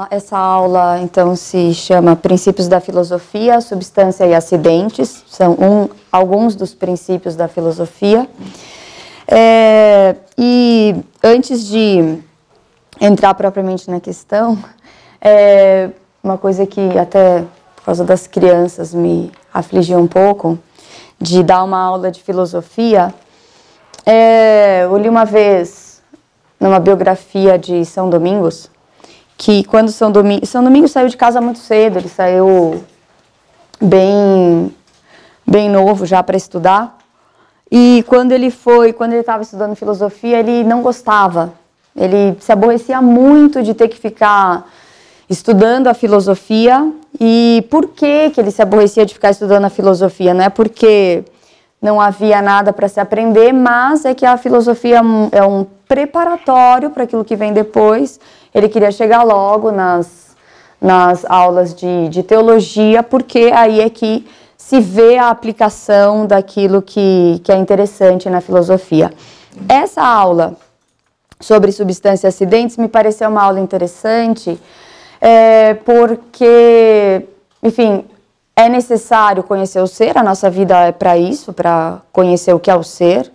Essa aula, então, se chama Princípios da Filosofia, Substância e Acidentes. São alguns dos princípios da filosofia. E antes de entrar propriamente na questão, uma coisa que até por causa das crianças me afligiu um pouco, de dar uma aula de filosofia. Eu li uma vez numa biografia de São Domingos, que quando São Domingos saiu de casa muito cedo, ele saiu bem novo já para estudar, e quando ele estava estudando filosofia, ele não gostava, ele se aborrecia muito de ter que ficar estudando a filosofia. E por que ele se aborrecia de ficar estudando a filosofia? Não é porque não havia nada para se aprender, mas é que a filosofia é um preparatório para aquilo que vem depois. Ele queria chegar logo nas aulas de teologia, porque aí é que se vê a aplicação daquilo que é interessante na filosofia. Essa aula sobre substâncias e acidentes me pareceu uma aula interessante, porque, enfim, é necessário conhecer o ser, a nossa vida é para isso, para conhecer o que é o ser,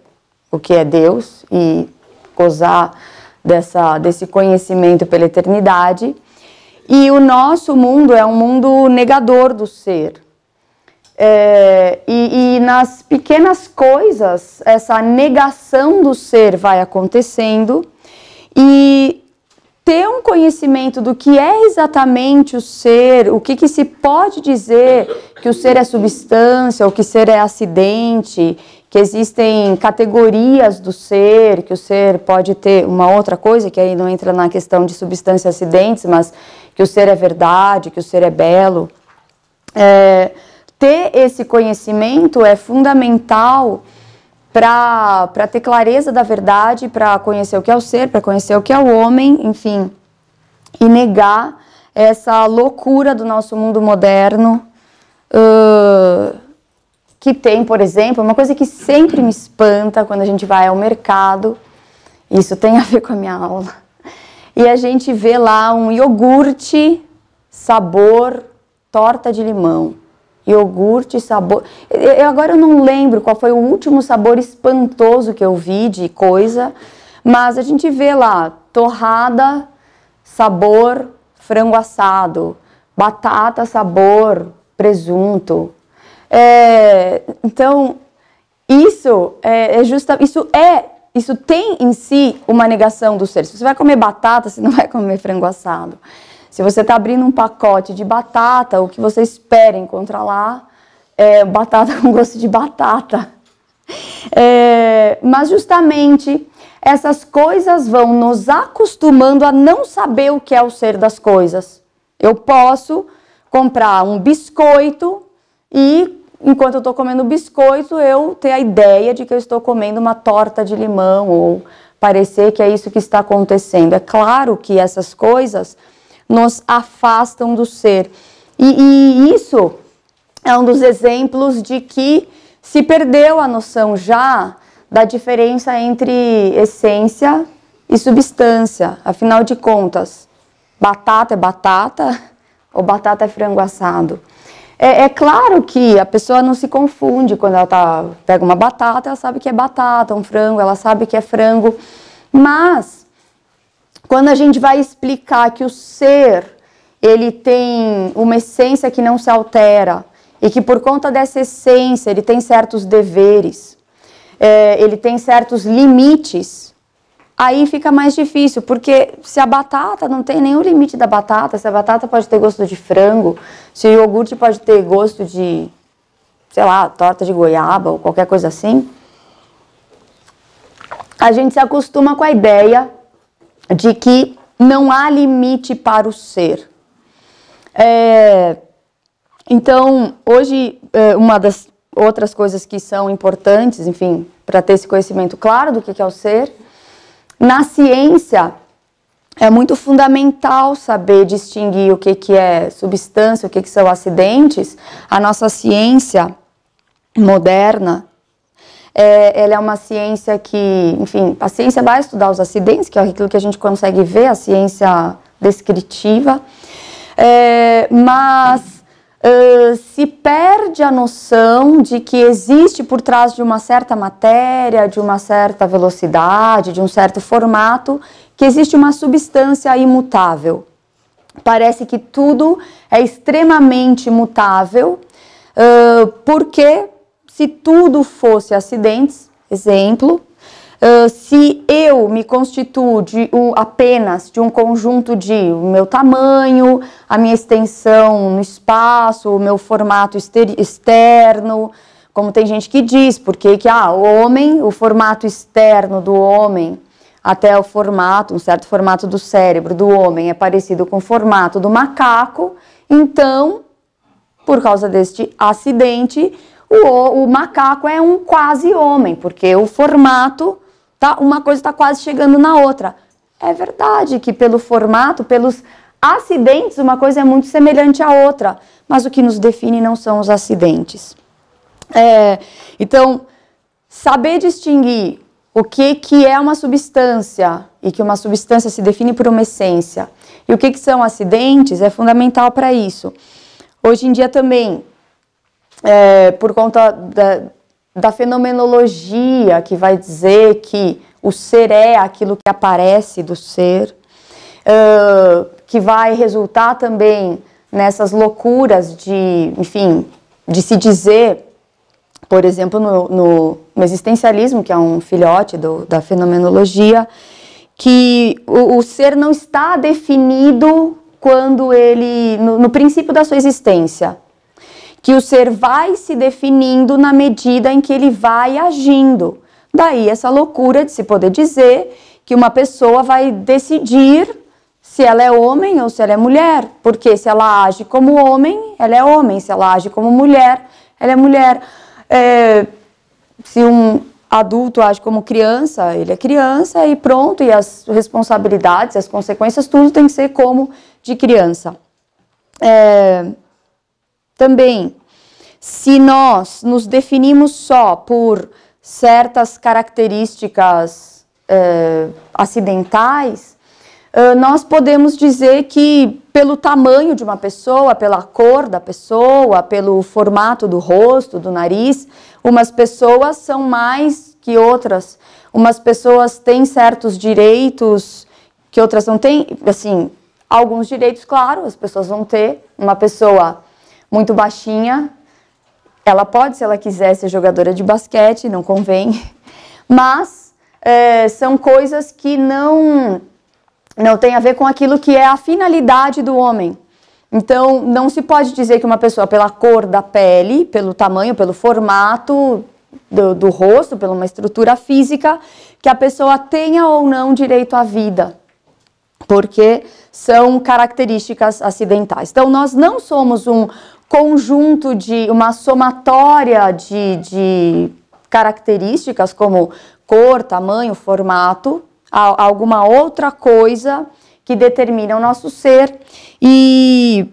o que é Deus, e gozar desse conhecimento pela eternidade. E o nosso mundo é um mundo negador do ser. E nas pequenas coisas, essa negação do ser vai acontecendo, e ter um conhecimento do que é exatamente o ser, o que se pode dizer que o ser é substância, ou que o ser é acidente, que existem categorias do ser, que o ser pode ter uma outra coisa, que aí não entra na questão de substâncias e acidentes, mas que o ser é verdade, que o ser é belo. Ter esse conhecimento é fundamental para ter clareza da verdade, para conhecer o que é o ser, para conhecer o que é o homem, enfim, e negar essa loucura do nosso mundo moderno, que tem, por exemplo, uma coisa que sempre me espanta quando a gente vai ao mercado, isso tem a ver com a minha aula, e a gente vê lá um iogurte sabor torta de limão. Iogurte, sabor... Agora eu não lembro qual foi o último sabor espantoso que eu vi de coisa, mas a gente vê lá torrada, sabor frango assado, batata, sabor presunto. Então, isso tem em si uma negação do ser. Se você vai comer batata, você não vai comer frango assado. Se você está abrindo um pacote de batata, o que você espera encontrar lá é batata com gosto de batata. Mas justamente essas coisas vão nos acostumando a não saber o que é o ser das coisas. Eu posso comprar um biscoito e, enquanto eu estou comendo biscoito, eu ter a ideia de que eu estou comendo uma torta de limão, ou parecer que é isso que está acontecendo. É claro que essas coisas nos afastam do ser. E isso é um dos exemplos de que se perdeu a noção já da diferença entre essência e substância. Afinal de contas, batata é batata ou batata é frango assado? É claro que a pessoa não se confunde quando ela pega uma batata, ela sabe que é batata, um frango, ela sabe que é frango, mas quando a gente vai explicar que o ser, ele tem uma essência que não se altera, e que por conta dessa essência ele tem certos deveres, ele tem certos limites, aí fica mais difícil, porque se a batata não tem nenhum limite da batata, se a batata pode ter gosto de frango, se o iogurte pode ter gosto de, sei lá, torta de goiaba ou qualquer coisa assim, a gente se acostuma com a ideia de que não há limite para o ser. Então, hoje, uma das outras coisas que são importantes, enfim, para ter esse conhecimento claro do que é o ser, na ciência é muito fundamental saber distinguir o que é substância, o que são acidentes. A nossa ciência moderna, ela é uma ciência que, enfim, a ciência vai estudar os acidentes, que é aquilo que a gente consegue ver, a ciência descritiva, mas se perde a noção de que existe por trás de uma certa matéria, de uma certa velocidade, de um certo formato, que existe uma substância imutável. Parece que tudo é extremamente mutável, porque se tudo fosse acidentes, exemplo, se eu me constituo apenas de um conjunto de o meu tamanho, a minha extensão no espaço, o meu formato externo, como tem gente que diz, porque o formato externo do homem até o formato, um certo formato do cérebro do homem é parecido com o formato do macaco, então, por causa deste acidente, o macaco é um quase homem, porque o formato, uma coisa está quase chegando na outra. É verdade que pelo formato, pelos acidentes, uma coisa é muito semelhante à outra, mas o que nos define não são os acidentes. Então, saber distinguir o que é uma substância e que uma substância se define por uma essência e o que são acidentes é fundamental para isso. Hoje em dia também, por conta da fenomenologia que vai dizer que o ser é aquilo que aparece do ser, que vai resultar também nessas loucuras de se dizer, por exemplo, no existencialismo, que é um filhote da fenomenologia, que o ser não está definido quando ele, no princípio da sua existência, que o ser vai se definindo na medida em que ele vai agindo. Daí essa loucura de se poder dizer que uma pessoa vai decidir se ela é homem ou se ela é mulher, porque se ela age como homem, ela é homem, se ela age como mulher, ela é mulher. Se um adulto age como criança, ele é criança e pronto, e as responsabilidades, as consequências, tudo tem que ser como de criança. Também, se nós nos definimos só por certas características acidentais, nós podemos dizer que pelo tamanho de uma pessoa, pela cor da pessoa, pelo formato do rosto, do nariz, umas pessoas são mais que outras, umas pessoas têm certos direitos que outras não têm, assim, alguns direitos, claro, as pessoas vão ter. Uma pessoa muito baixinha, ela pode, se ela quiser, ser jogadora de basquete, não convém, mas são coisas que não tem a ver com aquilo que é a finalidade do homem. Então, não se pode dizer que uma pessoa, pela cor da pele, pelo tamanho, pelo formato do rosto, pela uma estrutura física, que a pessoa tenha ou não direito à vida, porque são características acidentais. Então, nós não somos um conjunto uma somatória de características como cor, tamanho, formato, alguma outra coisa que determina o nosso ser e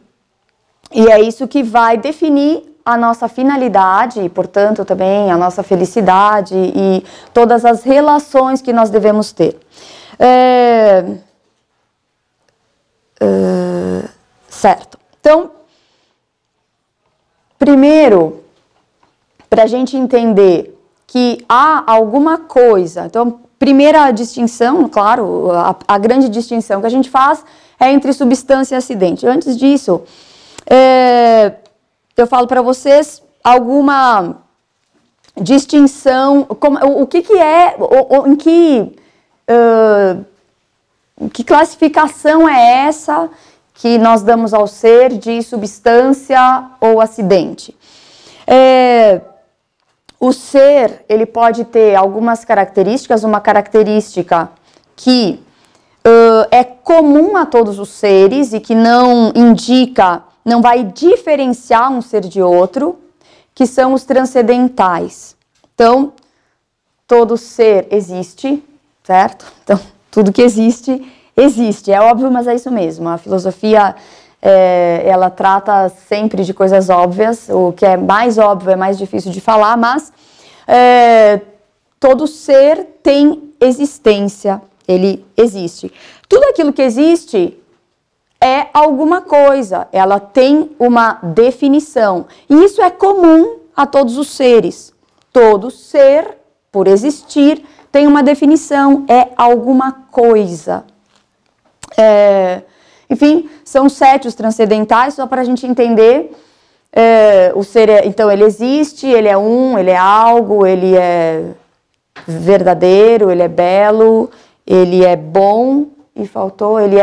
é isso que vai definir a nossa finalidade e, portanto, também a nossa felicidade e todas as relações que nós devemos ter. Certo. Então, primeiro, para a gente entender que há alguma coisa, então, primeira distinção, claro, a grande distinção que a gente faz é entre substância e acidente. Antes disso, eu falo para vocês alguma distinção, o que é, em que classificação é essa que nós damos ao ser de substância ou acidente. O ser, ele pode ter algumas características, uma característica que é comum a todos os seres e que não vai diferenciar um ser de outro, que são os transcendentais. Então, todo ser existe, certo? Então, tudo que existe, existe. É óbvio, mas é isso mesmo. A filosofia, ela trata sempre de coisas óbvias. O que é mais óbvio é mais difícil de falar, mas todo ser tem existência, ele existe. Tudo aquilo que existe é alguma coisa, ela tem uma definição. E isso é comum a todos os seres. Todo ser, por existir, tem uma definição, é alguma coisa. Enfim, são 7 os transcendentais, só para a gente entender. O ser, então, ele existe, ele é ele é algo, ele é verdadeiro, ele é belo, ele é bom, e faltou, ele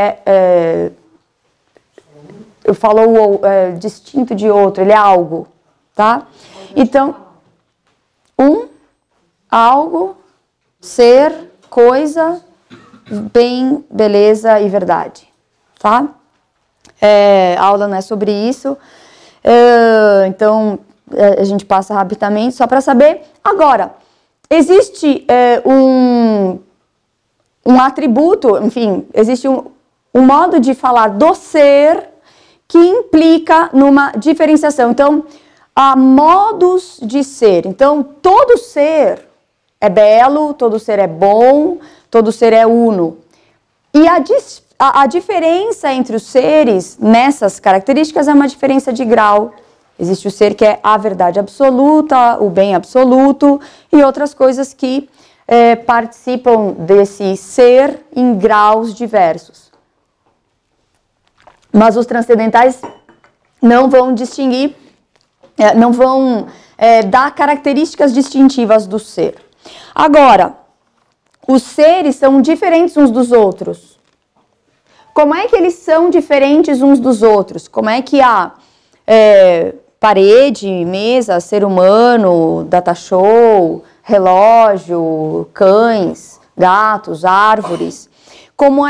falou distinto de outro, ele é algo, tá? Então, algo, ser, coisa, bem, beleza e verdade, tá? A aula não é sobre isso, então a gente passa rapidamente só para saber. Agora, existe um atributo, enfim, existe um modo de falar do ser que implica numa diferenciação. Então, há modos de ser. Então, todo ser é belo, todo ser é bom, todo ser é uno. E a diferença entre os seres nessas características é uma diferença de grau. Existe o ser que é a verdade absoluta, o bem absoluto e outras coisas que participam desse ser em graus diversos. Mas os transcendentais não vão distinguir, não vão dar características distintivas do ser. Agora, os seres são diferentes uns dos outros. Como é que eles são diferentes uns dos outros? Como é que a parede, mesa, ser humano, data show, relógio, cães, gatos, árvores, como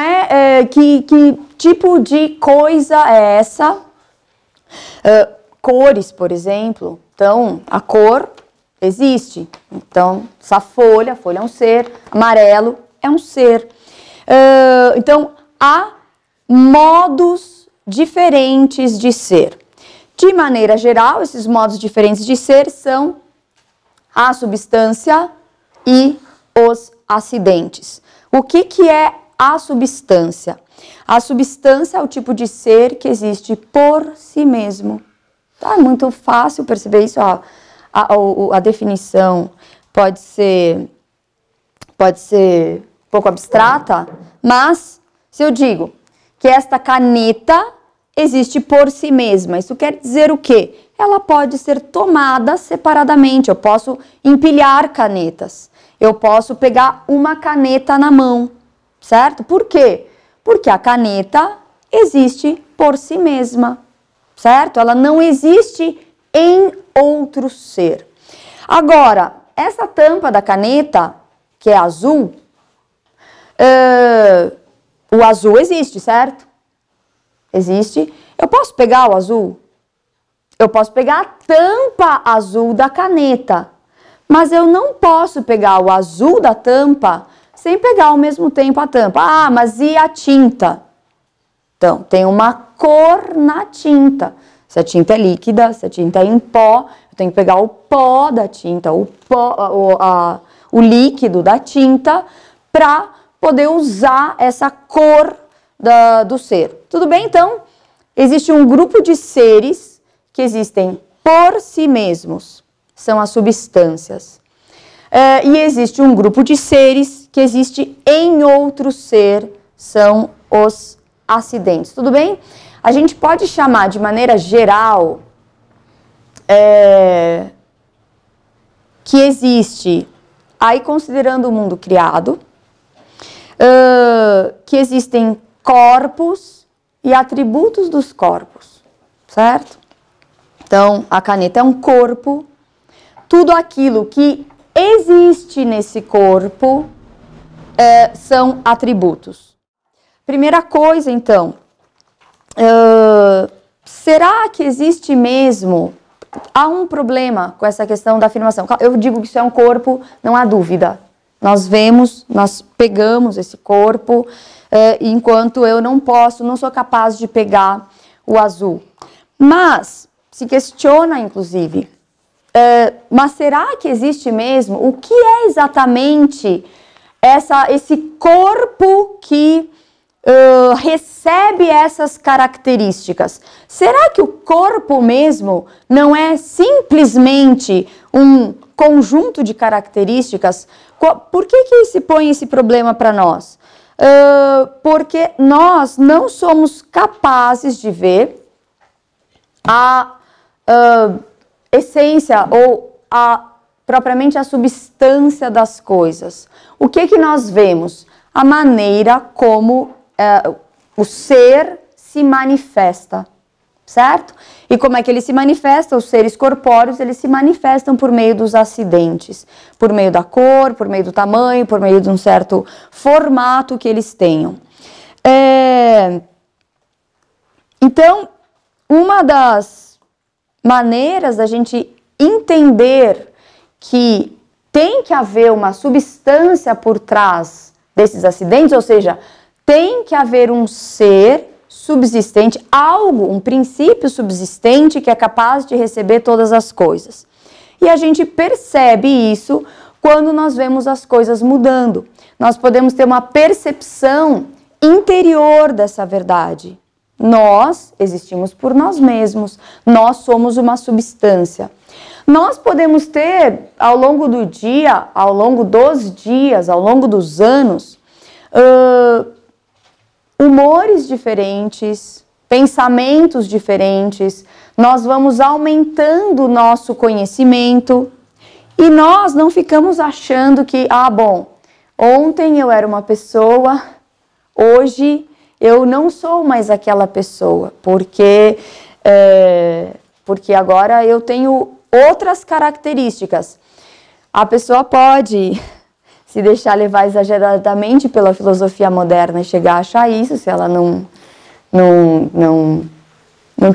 que tipo de coisa é essa? Cores, por exemplo. Então, a cor existe. Então, essa folha, a folha é um ser, amarelo é um ser. Então, há modos diferentes de ser. De maneira geral, esses modos diferentes de ser são a substância e os acidentes. O que é a substância? A substância é o tipo de ser que existe por si mesmo. Tá muito fácil perceber isso. A definição pode ser um pouco abstrata, mas se eu digo que esta caneta existe por si mesma, isso quer dizer o quê? Ela pode ser tomada separadamente. Eu posso empilhar canetas. Eu posso pegar uma caneta na mão, certo? Por quê? Porque a caneta existe por si mesma, certo? Ela não existe em outro ser. Agora, essa tampa da caneta, que é azul, o azul existe, certo? Existe. Eu posso pegar o azul? Eu posso pegar a tampa azul da caneta, mas eu não posso pegar o azul da tampa sem pegar ao mesmo tempo a tampa. Ah, mas e a tinta? Então, tem uma cor na tinta. Se a tinta é líquida, se a tinta é em pó, eu tenho que pegar o pó da tinta, o líquido da tinta, para poder usar essa cor do ser. Tudo bem? Então, existe um grupo de seres que existem por si mesmos, são as substâncias. E existe um grupo de seres que existe em outro ser, são os acidentes. Tudo bem? A gente pode chamar de maneira geral que existe, aí considerando o mundo criado, que existem corpos e atributos dos corpos, certo? Então, a caneta é um corpo, tudo aquilo que existe nesse corpo são atributos. Primeira coisa, então, será que existe mesmo? Há um problema com essa questão da afirmação. Eu digo que isso é um corpo, não há dúvida. Nós vemos, nós pegamos esse corpo, enquanto eu não sou capaz de pegar o azul. Mas se questiona, inclusive, mas será que existe mesmo? O que é exatamente esse corpo que recebe essas características? Será que o corpo mesmo não é simplesmente um conjunto de características? Por que se põe esse problema para nós? Porque nós não somos capazes de ver a essência ou propriamente a substância das coisas. O que nós vemos? A maneira como o ser se manifesta, certo? E como é que ele se manifesta? Os seres corpóreos, eles se manifestam por meio dos acidentes, por meio da cor, por meio do tamanho, por meio de um certo formato que eles tenham. Então, uma das maneiras da gente entender que tem que haver uma substância por trás desses acidentes, ou seja, tem que haver um ser subsistente, algo, um princípio subsistente que é capaz de receber todas as coisas. E a gente percebe isso quando nós vemos as coisas mudando. Nós podemos ter uma percepção interior dessa verdade. Nós existimos por nós mesmos, nós somos uma substância. Nós podemos ter, ao longo do dia, ao longo dos dias, ao longo dos anos, humores diferentes, pensamentos diferentes, nós vamos aumentando o nosso conhecimento e nós não ficamos achando que, ontem eu era uma pessoa, hoje eu não sou mais aquela pessoa, porque agora eu tenho outras características. A pessoa pode se deixar levar exageradamente pela filosofia moderna e chegar a achar isso, se ela não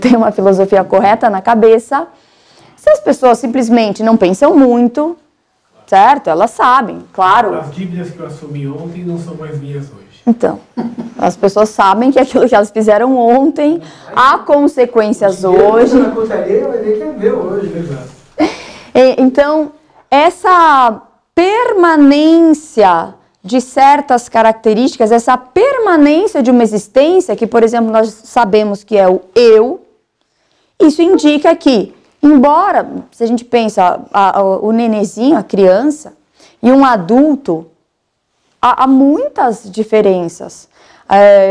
tem uma filosofia correta na cabeça. Se as pessoas simplesmente não pensam muito, certo? Elas sabem, claro. As dívidas que eu assumi ontem não são mais minhas hoje. Então, as pessoas sabem que aquilo que elas fizeram ontem, há consequências hoje. Na contaria, vai ver que é meu hoje. Exato. Então, essa permanência de certas características, essa permanência de uma existência, que, por exemplo, nós sabemos que é o eu, isso indica que, embora, se a gente pensa, o nenezinho, a criança, e um adulto, há muitas diferenças.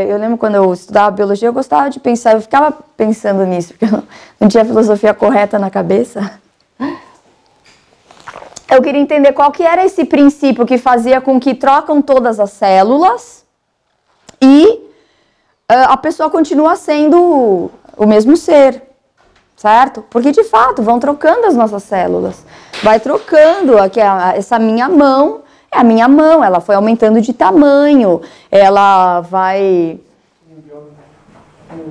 Eu lembro quando eu estudava biologia, eu gostava de pensar, eu ficava pensando nisso, porque eu não tinha filosofia correta na cabeça. Eu queria entender qual que era esse princípio que fazia com que trocam todas as células e a pessoa continua sendo o mesmo ser, certo? Porque, de fato, vão trocando as nossas células. Vai trocando, aqui, essa minha mão é a minha mão, ela foi aumentando de tamanho, ela vai...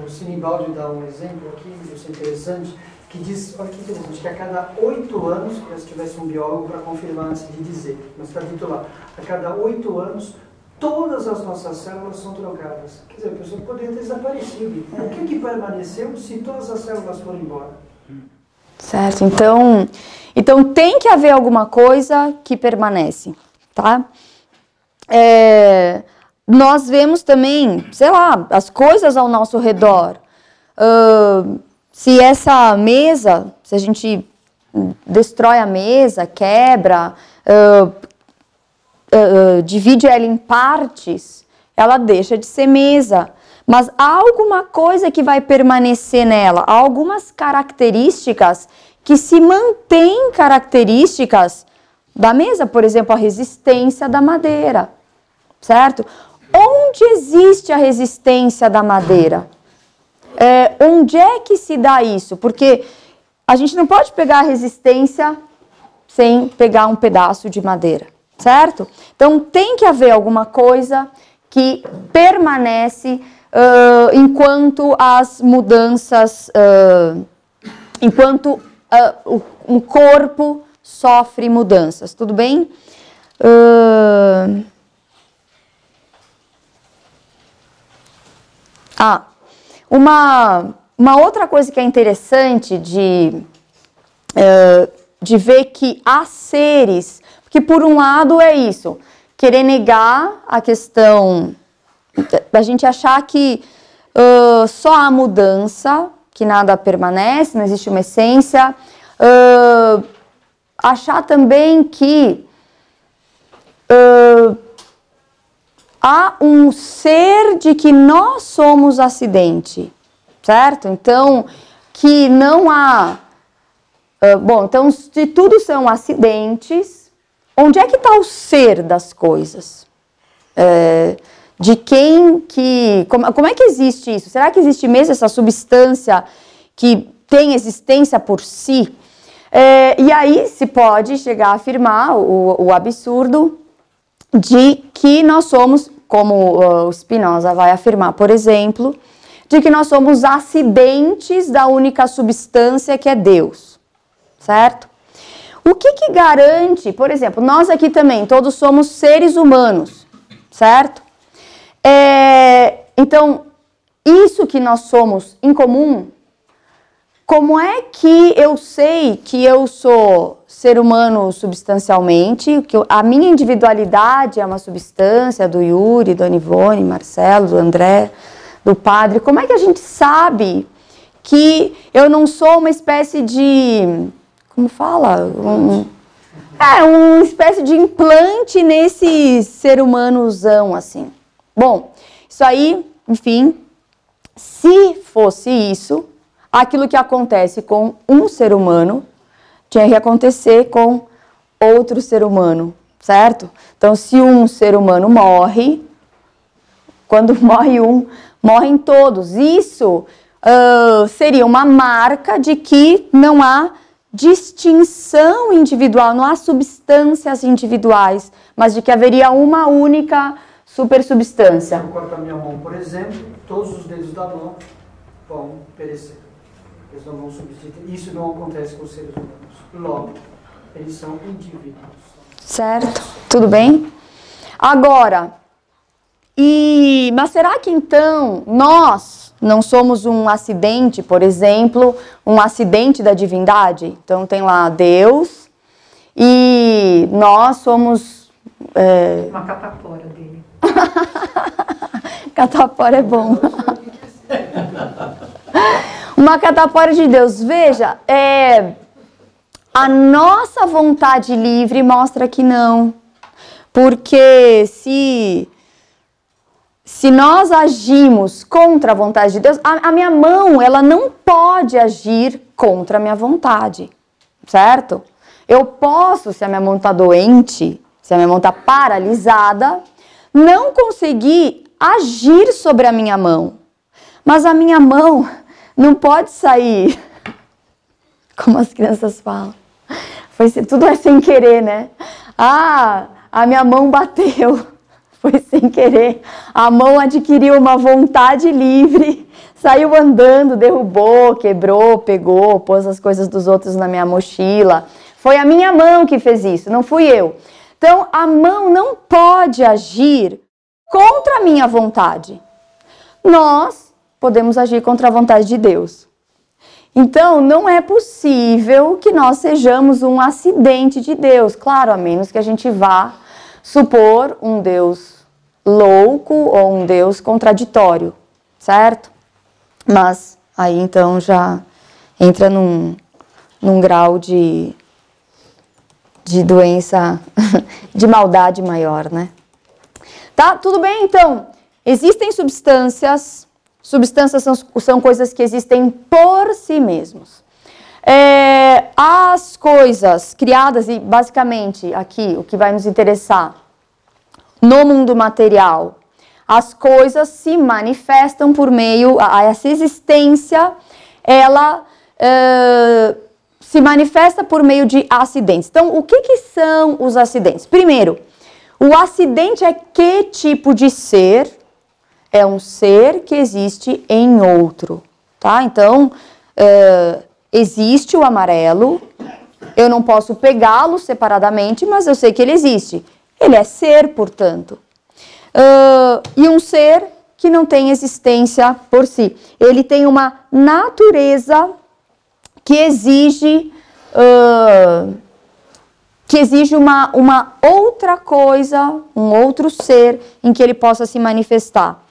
O Sinibaldi dá um exemplo aqui, isso é interessante, que diz, olha que interessante, que a cada 8 anos, se tivesse um biólogo para confirmar antes de dizer, mas está dito lá, a cada 8 anos, todas as nossas células são trocadas. Quer dizer, a pessoa poderia ter desaparecido. O que permaneceu se todas as células foram embora? Certo, então tem que haver alguma coisa que permanece, tá? Nós vemos também, sei lá, as coisas ao nosso redor. Se essa mesa, se a gente destrói a mesa, quebra, divide ela em partes, ela deixa de ser mesa. Mas há alguma coisa que vai permanecer nela, há algumas características que se mantêm características da mesa, por exemplo, a resistência da madeira, certo? Onde existe a resistência da madeira? Onde é que se dá isso? Porque a gente não pode pegar a resistência sem pegar um pedaço de madeira, certo? Então tem que haver alguma coisa que permanece enquanto as mudanças, enquanto um corpo sofre mudanças, tudo bem? Uma outra coisa que é interessante de ver que há seres, porque por um lado é isso, querer negar a questão da gente achar que só há mudança, que nada permanece, não existe uma essência. Achar também que há um ser de que nós somos acidente, certo? Então, que não há... bom, então, se tudo são acidentes, onde é que está o ser das coisas? De quem que... Como é que existe isso? Será que existe mesmo essa substância que tem existência por si? E aí se pode chegar a afirmar o absurdo de que nós somos, como o Spinoza vai afirmar, por exemplo, de que nós somos acidentes da única substância que é Deus, certo? O que garante, por exemplo, nós aqui também, todos somos seres humanos, certo? Então, isso que nós somos em comum, como é que eu sei que eu sou ser humano substancialmente, que a minha individualidade é uma substância do Yuri, do Anivone, Marcelo, do André, do Padre? Como é que a gente sabe que eu não sou uma espécie de... Como fala? Uma espécie de implante nesse ser humanozão, assim. Bom, isso aí, enfim, se fosse isso... Aquilo que acontece com um ser humano tinha que acontecer com outro ser humano, certo? Então, se um ser humano morre, quando morre um, morrem todos. Isso seria uma marca de que não há distinção individual, não há substâncias individuais, mas de que haveria uma única supersubstância. Se eu corto a minha mão, por exemplo, todos os dedos da mão vão perecer. Eles não vão substituir. Isso não acontece com os seres humanos. Logo, eles são indivíduos. Certo? Tudo bem? Agora, mas será que então nós não somos um acidente, por exemplo, um acidente da divindade? Então tem lá Deus e nós somos... Uma catapora dele. Catapora é bom. Uma catapora de Deus. Veja, a nossa vontade livre mostra que não. Porque se nós agimos contra a vontade de Deus, a minha mão, ela não pode agir contra a minha vontade, certo? Eu posso, se a minha mão está doente, se a minha mão está paralisada, não conseguir agir sobre a minha mão. Mas a minha mão não pode sair, como as crianças falam. Tudo é sem querer, né? A minha mão bateu, foi sem querer. A mão adquiriu uma vontade livre, saiu andando, derrubou, quebrou, pegou, pôs as coisas dos outros na minha mochila. Foi a minha mão que fez isso, não fui eu. Então, a mão não pode agir contra a minha vontade. Nós podemos agir contra a vontade de Deus. Então, não é possível que nós sejamos um acidente de Deus. Claro, a menos que a gente vá supor um Deus louco ou um Deus contraditório, certo? Mas aí, então, já entra num grau de doença, de maldade maior, né? Tá? Tudo bem? Então, existem substâncias... Substâncias são coisas que existem por si mesmos. As coisas criadas, e basicamente aqui o que vai nos interessar, no mundo material, as coisas se manifestam por meio, essa existência, ela se manifesta por meio de acidentes. Então, o que são os acidentes? Primeiro, o acidente é que tipo de ser? É um ser que existe em outro, tá? Então, existe o amarelo, eu não posso pegá-lo separadamente, mas eu sei que ele existe. Ele é ser, portanto. E um ser que não tem existência por si. Ele tem uma natureza que exige uma outra coisa, um outro ser em que ele possa se manifestar.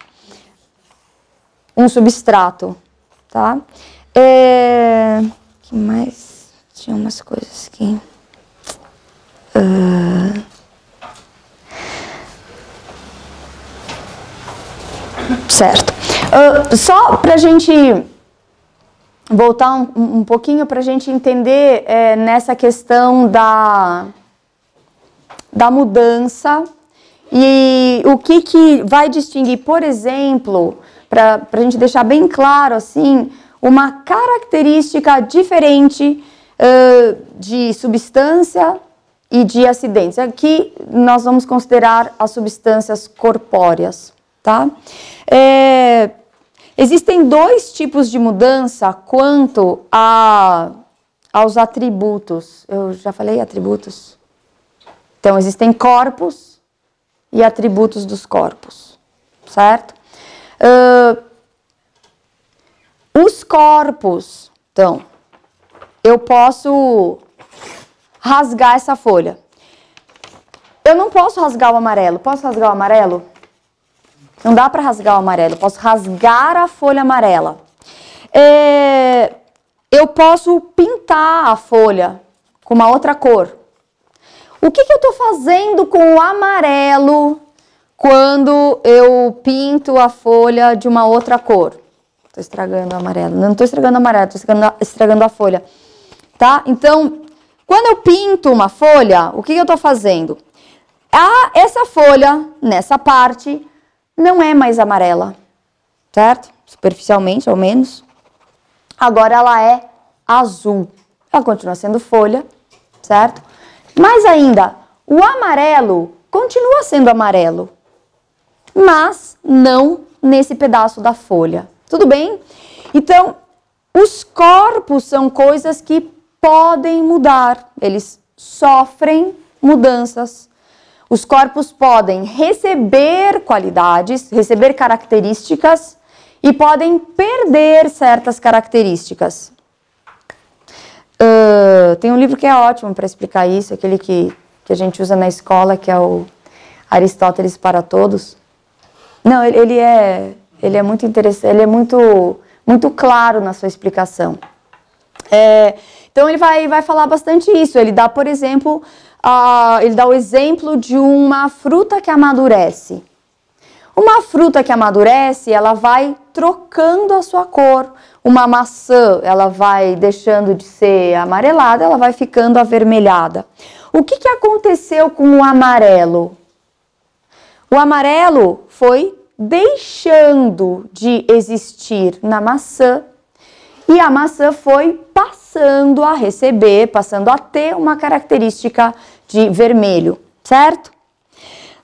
um substrato, tá? Que mais? Tinha umas coisas aqui. Certo. Só para a gente voltar um pouquinho, para a gente entender nessa questão da mudança e o que vai distinguir, por exemplo, para a gente deixar bem claro assim, uma característica diferente de substância e de acidentes. Aqui nós vamos considerar as substâncias corpóreas, tá? Existem dois tipos de mudança quanto aos atributos. Eu já falei atributos? Então, existem corpos e atributos dos corpos, certo? Os corpos, então, eu posso rasgar essa folha. Eu não posso rasgar o amarelo. Posso rasgar o amarelo? Não dá para rasgar o amarelo. Eu posso rasgar a folha amarela. Eu posso pintar a folha com uma outra cor. O que eu estou fazendo com o amarelo quando eu pinto a folha de uma outra cor? Estou estragando o amarelo. Não estou estragando o amarelo, estou estragando a folha. Tá? Então, quando eu pinto uma folha, o que eu estou fazendo? Essa folha, nessa parte, não é mais amarela, certo? Superficialmente, ao menos. Agora ela é azul. Ela continua sendo folha, certo? Mais ainda, o amarelo continua sendo amarelo, mas não nesse pedaço da folha. Tudo bem? Então, os corpos são coisas que podem mudar. Eles sofrem mudanças. Os corpos podem receber qualidades, receber características e podem perder certas características. Tem um livro que é ótimo para explicar isso, aquele que a gente usa na escola, que é o Aristóteles para Todos. Não, ele é muito interessante, ele é muito claro na sua explicação. Então ele vai falar bastante isso. Ele dá, por exemplo, ele dá o exemplo de uma fruta que amadurece. Uma fruta que amadurece, ela vai trocando a sua cor. Uma maçã, ela vai deixando de ser amarelada, ela vai ficando avermelhada. O que aconteceu com o amarelo? O amarelo foi deixando de existir na maçã e a maçã foi passando a receber, passando a ter uma característica de vermelho, certo?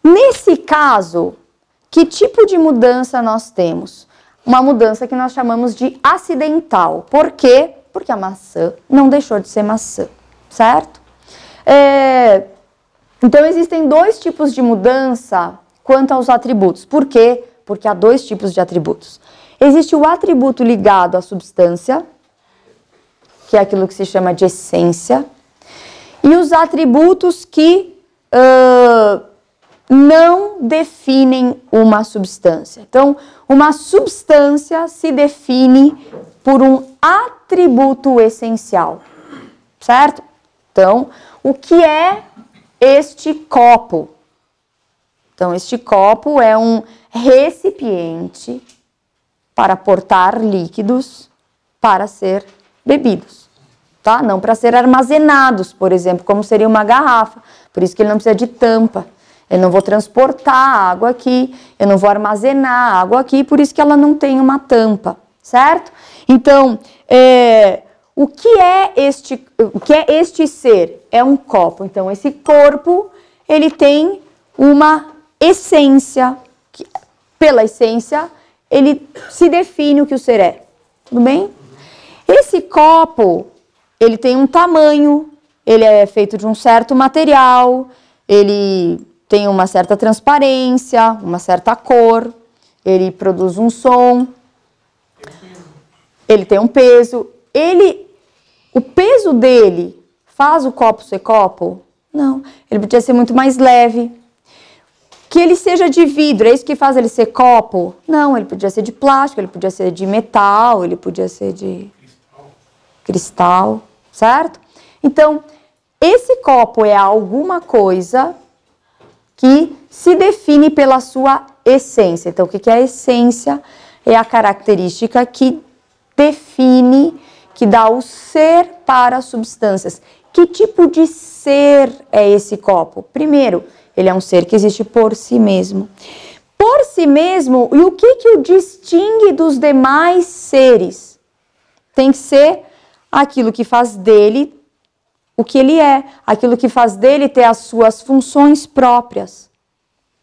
Nesse caso, que tipo de mudança nós temos? Uma mudança que nós chamamos de acidental. Por quê? Porque a maçã não deixou de ser maçã, certo? Então, existem dois tipos de mudança quanto aos atributos. Por quê? Porque há dois tipos de atributos. Existe o atributo ligado à substância, que é aquilo que se chama de essência, e os atributos que não definem uma substância. Então, uma substância se define por um atributo essencial, certo? Então, o que é este copo? Então, este copo é um recipiente para portar líquidos para ser bebidos, tá? Não para ser armazenados, por exemplo, como seria uma garrafa. Por isso que ele não precisa de tampa. Eu não vou transportar água aqui, eu não vou armazenar água aqui, por isso que ela não tem uma tampa, certo? Então, o que é este ser? É um copo. Então, esse corpo, ele tem uma essência, que, pela essência, ele se define o que o ser é. Tudo bem? Esse copo, ele tem um tamanho, ele é feito de um certo material, ele tem uma certa transparência, uma certa cor, ele produz um som, ele tem um peso. O peso dele faz o copo ser copo? Não, ele podia ser muito mais leve. que ele seja de vidro, é isso que faz ele ser copo? Não, ele podia ser de plástico, ele podia ser de metal, ele podia ser de cristal, certo? Então, esse copo é alguma coisa que se define pela sua essência. Então, o que é a essência? É a característica que define, que dá o ser para as substâncias. Que tipo de ser é esse copo? Primeiro, ele é um ser que existe por si mesmo. Por si mesmo, e o que o distingue dos demais seres? Tem que ser aquilo que faz dele o que ele é, aquilo que faz dele ter as suas funções próprias,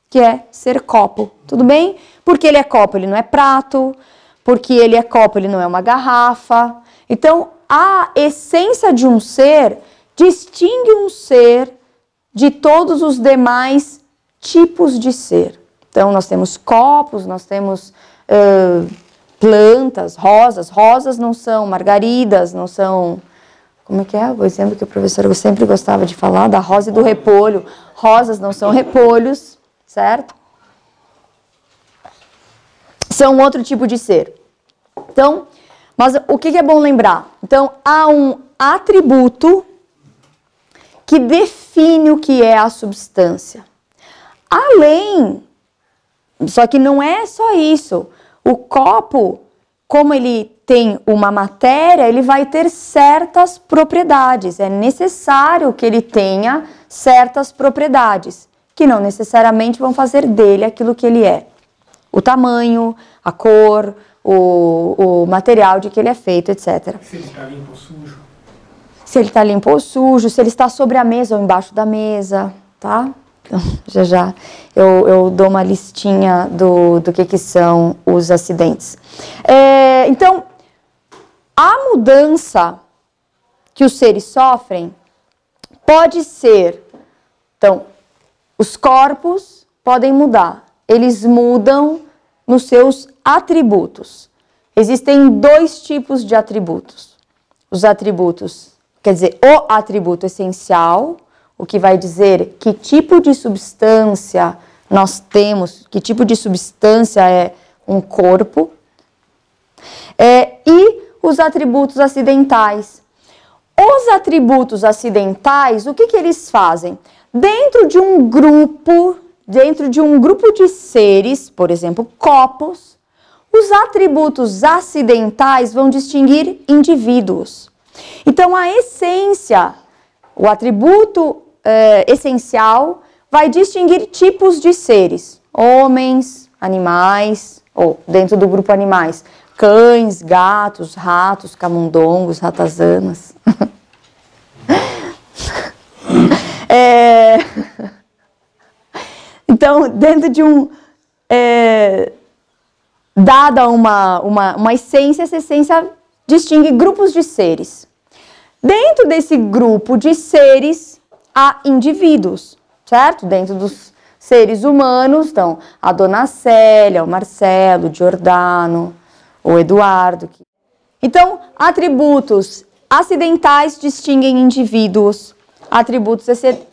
que é ser copo, tudo bem? Porque ele é copo, ele não é prato, porque ele é copo, ele não é uma garrafa. Então, a essência de um ser distingue um ser de todos os demais tipos de ser. Então, nós temos copos, nós temos plantas, rosas. Rosas não são margaridas, não são... Como é que é? O exemplo que o professor sempre gostava de falar, da rosa e do repolho. Rosas não são repolhos, certo? São outro tipo de ser. Então, mas o que é bom lembrar? Então, há um atributo que define o que é a substância. Além, só que não é só isso. O copo, como ele tem uma matéria, ele vai ter certas propriedades. É necessário que ele tenha certas propriedades, que não necessariamente vão fazer dele aquilo que ele é. O tamanho, a cor, o material de que ele é feito, etc. Se ele está limpo ou sujo? Se ele está limpo ou sujo, se ele está sobre a mesa ou embaixo da mesa, tá? Já eu dou uma listinha do que são os acidentes. Então, a mudança que os seres sofrem pode ser... Então, os corpos podem mudar. Eles mudam nos seus atributos. Existem dois tipos de atributos. Os atributos, quer dizer, o atributo essencial, o que vai dizer que tipo de substância nós temos, que tipo de substância é um corpo, e os atributos acidentais. Os atributos acidentais, o que eles fazem? Dentro de um grupo de seres, por exemplo, copos, os atributos acidentais vão distinguir indivíduos. Então, a essência, o atributo essencial, vai distinguir tipos de seres. Homens, animais, ou dentro do grupo animais, cães, gatos, ratos, camundongos, ratazanas. Então, dentro de dada uma essência, essa essência distingue grupos de seres. Dentro desse grupo de seres, há indivíduos, certo? Dentro dos seres humanos, então, a Dona Célia, o Marcelo, o Giordano, o Eduardo. Então, atributos acidentais distinguem indivíduos, atributos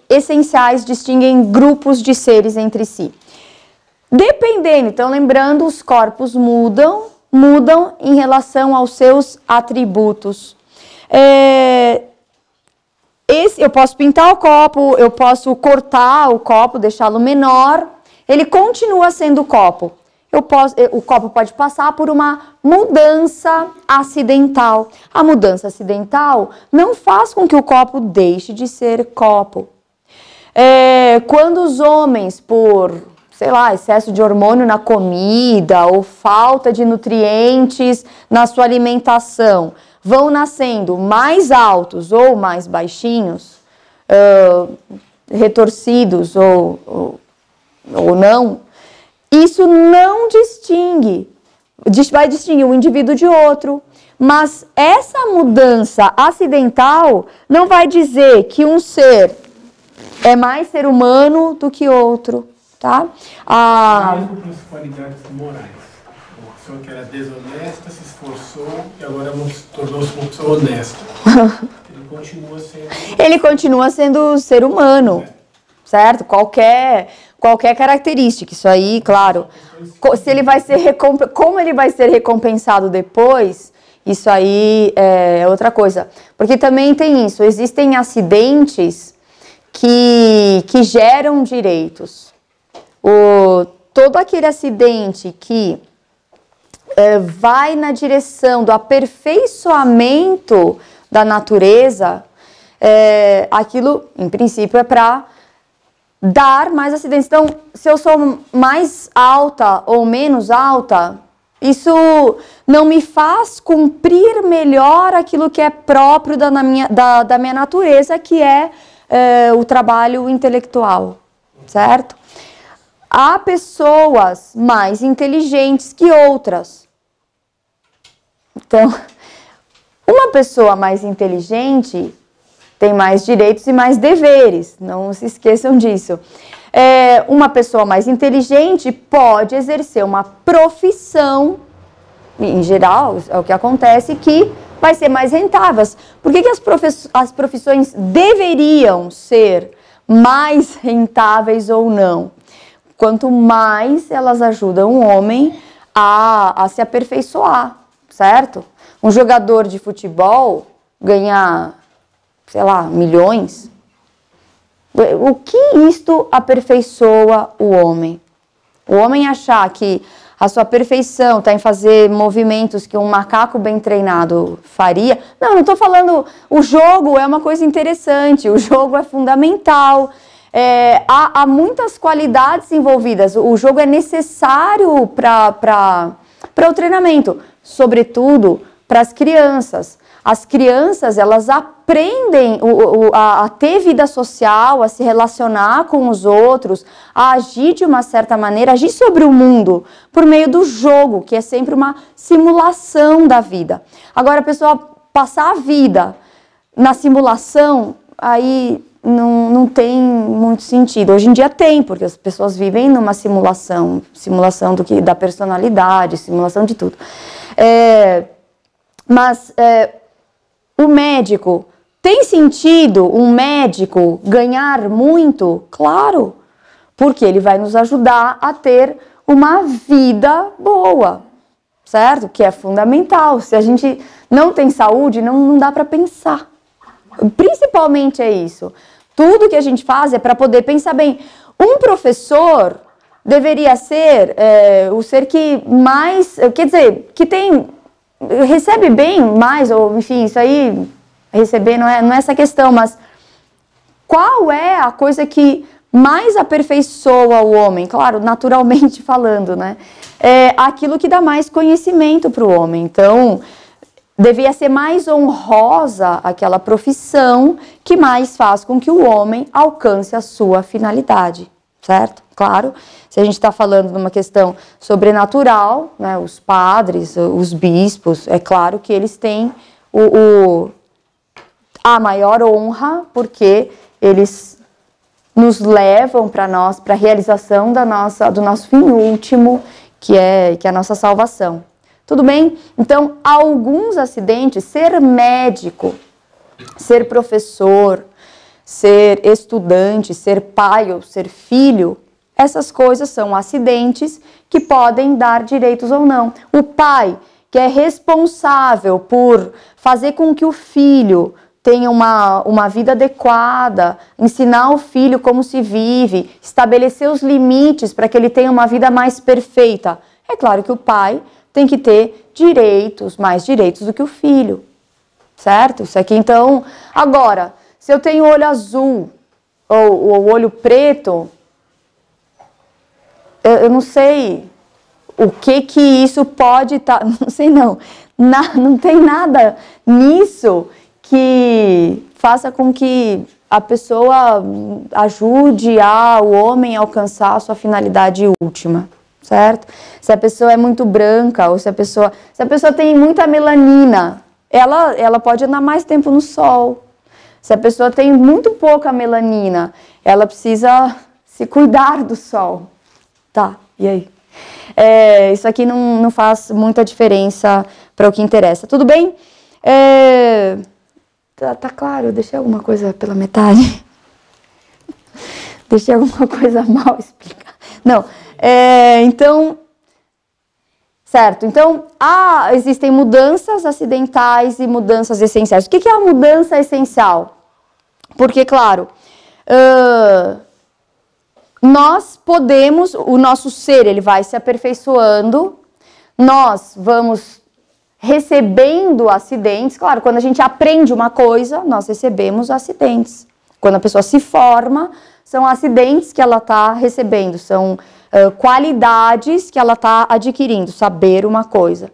essenciais distinguem grupos de seres entre si. Dependendo, então, lembrando, os corpos mudam em relação aos seus atributos. Eu posso pintar o copo, eu posso cortar o copo, deixá-lo menor, ele continua sendo copo. O copo pode passar por uma mudança acidental. A mudança acidental não faz com que o copo deixe de ser copo. Quando os homens, por, sei lá, excesso de hormônio na comida ou falta de nutrientes na sua alimentação, vão nascendo mais altos ou mais baixinhos, retorcidos ou não, isso não vai distinguir um indivíduo de outro, mas essa mudança acidental não vai dizer que um ser é mais ser humano do que outro, tá? Mesmo para as qualidades morais. Uma pessoa que era desonesta, se esforçou e agora tornou-se uma pessoa honesta. Ele continua sendo ser humano. certo? Qualquer característica, isso aí, claro. Se ele vai ser como ele vai ser recompensado depois, isso aí é outra coisa. Porque também tem isso, existem acidentes que geram direitos. Todo aquele acidente que vai na direção do aperfeiçoamento da natureza, aquilo, em princípio, é para dar mais acidentes. Então, se eu sou mais alta ou menos alta, isso não me faz cumprir melhor aquilo que é próprio da minha natureza, que é o trabalho intelectual, certo? Há pessoas mais inteligentes que outras. Então, uma pessoa mais inteligente tem mais direitos e mais deveres, não se esqueçam disso. Uma pessoa mais inteligente pode exercer uma profissão, em geral, é o que acontece, que vai ser mais rentável. Por que as profissões deveriam ser mais rentáveis ou não? Quanto mais elas ajudam o homem a se aperfeiçoar, certo? Um jogador de futebol ganha, sei lá, milhões. O que isto aperfeiçoa o homem? O homem achar que a sua perfeição está em fazer movimentos que um macaco bem treinado faria. Não estou falando, o jogo é uma coisa interessante, o jogo é fundamental. Há muitas qualidades envolvidas, o jogo é necessário para o treinamento, sobretudo para as crianças. As crianças, elas aprendem a ter vida social, a se relacionar com os outros, a agir de uma certa maneira, agir sobre o mundo, por meio do jogo, que é sempre uma simulação da vida. Agora, a pessoa passar a vida na simulação, aí não tem muito sentido. Hoje em dia tem, porque as pessoas vivem numa simulação da personalidade, simulação de tudo. Mas o médico, tem sentido um médico ganhar muito? Claro, porque ele vai nos ajudar a ter uma vida boa, certo? Que é fundamental. Se a gente não tem saúde, não dá para pensar. Principalmente é isso. Tudo que a gente faz é para poder pensar bem. Um professor deveria ser o ser que mais, quer dizer, que recebe bem mais, ou enfim, isso aí, receber não é essa questão, mas qual é a coisa que mais aperfeiçoa o homem? Claro, naturalmente falando, né? É aquilo que dá mais conhecimento para o homem. Então, devia ser mais honrosa aquela profissão que mais faz com que o homem alcance a sua finalidade, certo? Claro, se a gente está falando de uma questão sobrenatural, né, os padres, os bispos, é claro que eles têm a maior honra, porque eles nos levam para a realização do nosso fim último, que é a nossa salvação. Tudo bem? Então, alguns acidentes, ser médico, ser professor, ser estudante, ser pai ou ser filho, essas coisas são acidentes que podem dar direitos ou não. O pai, que é responsável por fazer com que o filho tenha uma vida adequada, ensinar o filho como se vive, estabelecer os limites para que ele tenha uma vida mais perfeita. É claro que o pai tem que ter mais direitos do que o filho, certo? Isso aqui, então, agora, se eu tenho olho azul ou olho preto, eu não sei o que isso pode estar, não sei não tem nada nisso que faça com que a pessoa ajude o homem a alcançar a sua finalidade última. Certo? Se a pessoa é muito branca, ou se a pessoa tem muita melanina, ela pode andar mais tempo no sol. Se a pessoa tem muito pouca melanina, ela precisa se cuidar do sol. Tá, e aí? Isso aqui não faz muita diferença para o que interessa. Tudo bem? Tá claro, eu deixei alguma coisa pela metade? Deixei alguma coisa mal explicada. Não, então, certo. Então, existem mudanças acidentais e mudanças essenciais. O que é a mudança essencial? Porque, claro, nós podemos, o nosso ser, ele vai se aperfeiçoando, nós vamos recebendo acidentes. Claro, quando a gente aprende uma coisa, nós recebemos acidentes. Quando a pessoa se forma, são acidentes que ela está recebendo, são qualidades que ela está adquirindo, saber uma coisa.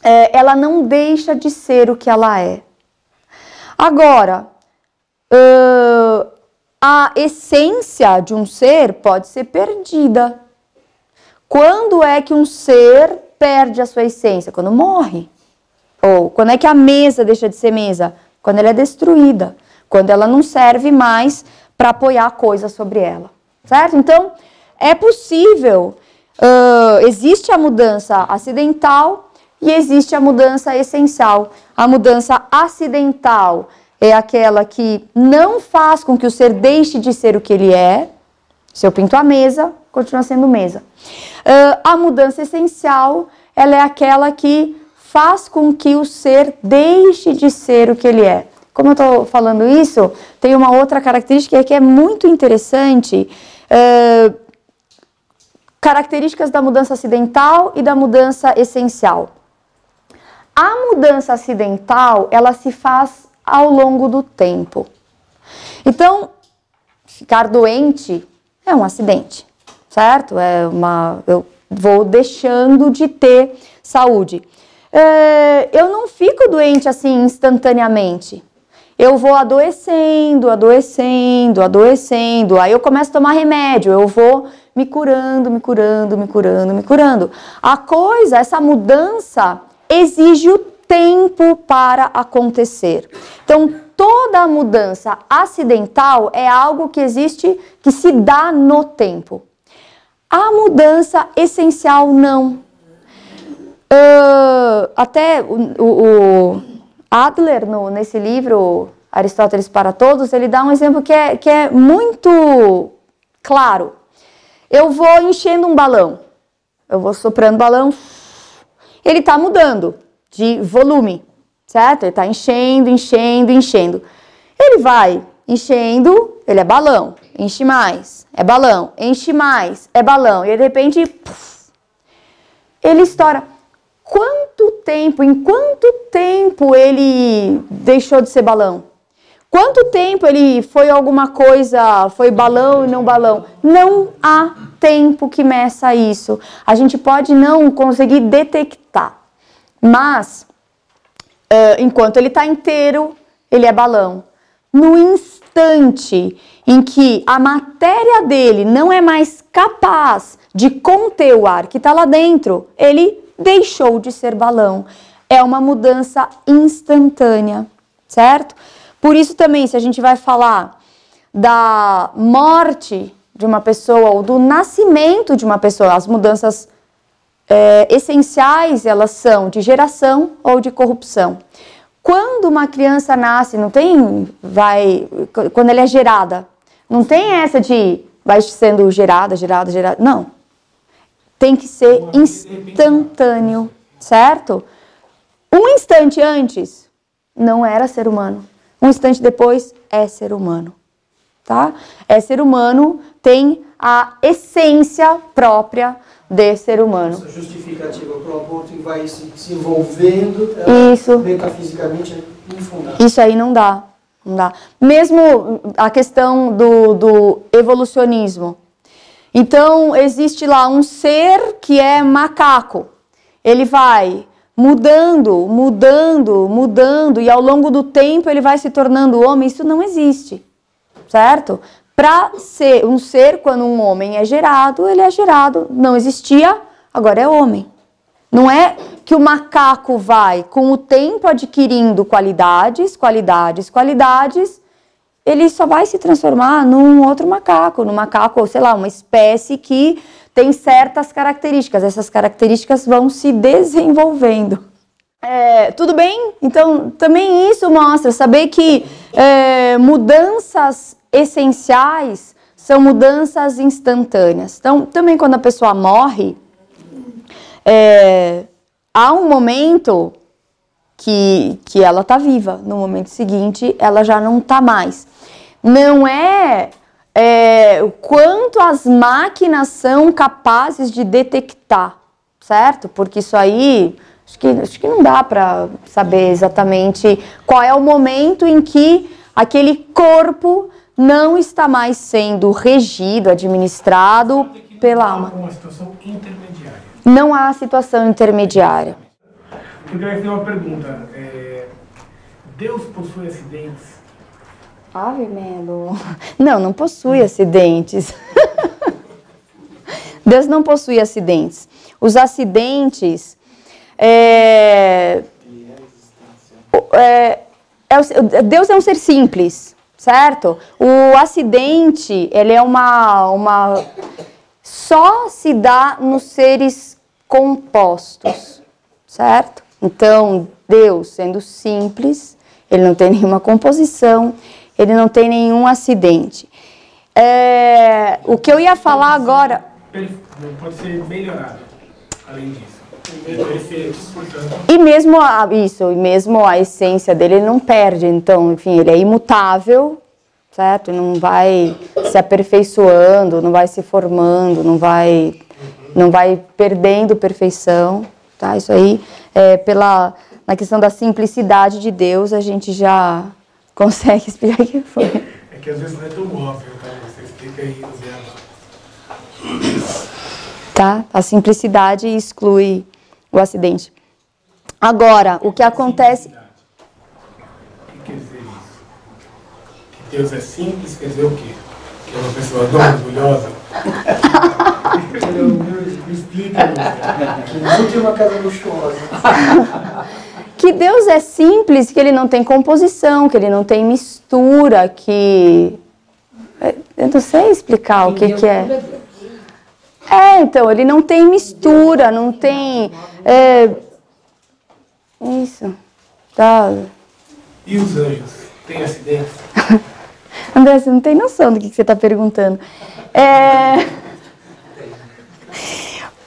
Ela não deixa de ser o que ela é. Agora, a essência de um ser pode ser perdida. Quando é que um ser perde a sua essência? Quando morre. Ou quando é que a mesa deixa de ser mesa? Quando ela é destruída. Quando ela não serve mais para apoiar coisas sobre ela. Certo? Então, é possível. Existe a mudança acidental e existe a mudança essencial. A mudança acidental é aquela que não faz com que o ser deixe de ser o que ele é. Se eu pinto a mesa, continua sendo mesa. A mudança essencial, ela é aquela que faz com que o ser deixe de ser o que ele é. Como eu estou falando isso, tem uma outra característica que é muito interessante. Características da mudança acidental e da mudança essencial. A mudança acidental, ela se faz ao longo do tempo. Então, ficar doente é um acidente, certo? Eu vou deixando de ter saúde. Eu não fico doente assim instantaneamente. Eu vou adoecendo, adoecendo, adoecendo. Aí eu começo a tomar remédio, eu vou me curando, me curando, me curando, me curando. Essa mudança exige o tempo para acontecer. Então, toda a mudança acidental é algo que existe, que se dá no tempo. A mudança essencial, não. Até o Adler, nesse livro Aristóteles para Todos, ele dá um exemplo que é muito claro. Eu vou enchendo um balão, eu vou soprando balão, ele está mudando de volume, certo? Ele está enchendo, enchendo, enchendo. Ele vai enchendo, ele é balão, enche mais, é balão, enche mais, é balão. E de repente, ele estoura. Em quanto tempo ele deixou de ser balão? Quanto tempo ele foi alguma coisa, foi balão e não balão? Não há tempo que meça isso. A gente pode não conseguir detectar, mas enquanto ele está inteiro, ele é balão. No instante em que a matéria dele não é mais capaz de conter o ar que está lá dentro, ele deixou de ser balão. É uma mudança instantânea, certo? Por isso também, se a gente vai falar da morte de uma pessoa ou do nascimento de uma pessoa, as mudanças essenciais, elas são de geração ou de corrupção. Quando uma criança nasce, quando ela é gerada, não tem essa de vai sendo gerada, não. Tem que ser instantâneo, certo? Um instante antes, não era ser humano. Um instante depois, é ser humano, tá? É ser humano, tem a essência própria de ser humano. Essa justificativa para o aborto vai se desenvolvendo, isso, metafisicamente é infundável. Isso aí não dá, não dá. Mesmo a questão do evolucionismo. Então, existe lá um ser que é macaco. Ele vai mudando, mudando, mudando, e ao longo do tempo ele vai se tornando homem. Isso não existe, certo? Para ser um ser, quando um homem é gerado, ele é gerado. Não existia, agora é homem. Não é que o macaco vai, com o tempo, adquirindo qualidades, ele só vai se transformar num outro macaco, ou sei lá, uma espécie que tem certas características. Essas características vão se desenvolvendo. Tudo bem? Então, também isso mostra, saber que mudanças essenciais são mudanças instantâneas. Então, também quando a pessoa morre, há um momento que ela está viva. No momento seguinte, ela já não está mais. Não é o quanto as máquinas são capazes de detectar, certo? Porque isso aí, acho que não dá para saber exatamente qual é o momento em que aquele corpo não está mais sendo regido, administrado pela alma. Uma situação intermediária. Não há situação intermediária. Eu queria fazer uma pergunta. Deus possui acidentes? Ave Melo. Não possui acidentes. Deus não possui acidentes. Os acidentes Deus é um ser simples, certo? O acidente, ele é só se dá nos seres compostos, certo? Então, Deus, sendo simples, ele não tem nenhuma composição, ele não tem nenhum acidente. O que eu ia falar agora... Pode ser melhorado, além disso. Perfeito, portanto... E mesmo a essência dele, ele não perde. Então, enfim, ele é imutável, certo? Não vai se aperfeiçoando, não vai se formando, não vai perdendo perfeição, tá? Isso aí, na questão da simplicidade de Deus, a gente já consegue explicar o que foi. É que às vezes não é tão óbvio, tá? Você explica aí no verbo. Tá? A simplicidade exclui o acidente. Agora, o que acontece... O que quer dizer isso? Que Deus é simples, quer dizer o quê? Que é uma pessoa orgulhosa? Ele é humilde, me explica, que não tem uma casa luxuosa. Que Deus é simples, que ele não tem composição, que ele não tem mistura, que... Eu não sei explicar o que é. Então, ele não tem mistura, não tem... Isso. Tá. E os anjos? Tem acidentes? André, você não tem noção do que você está perguntando.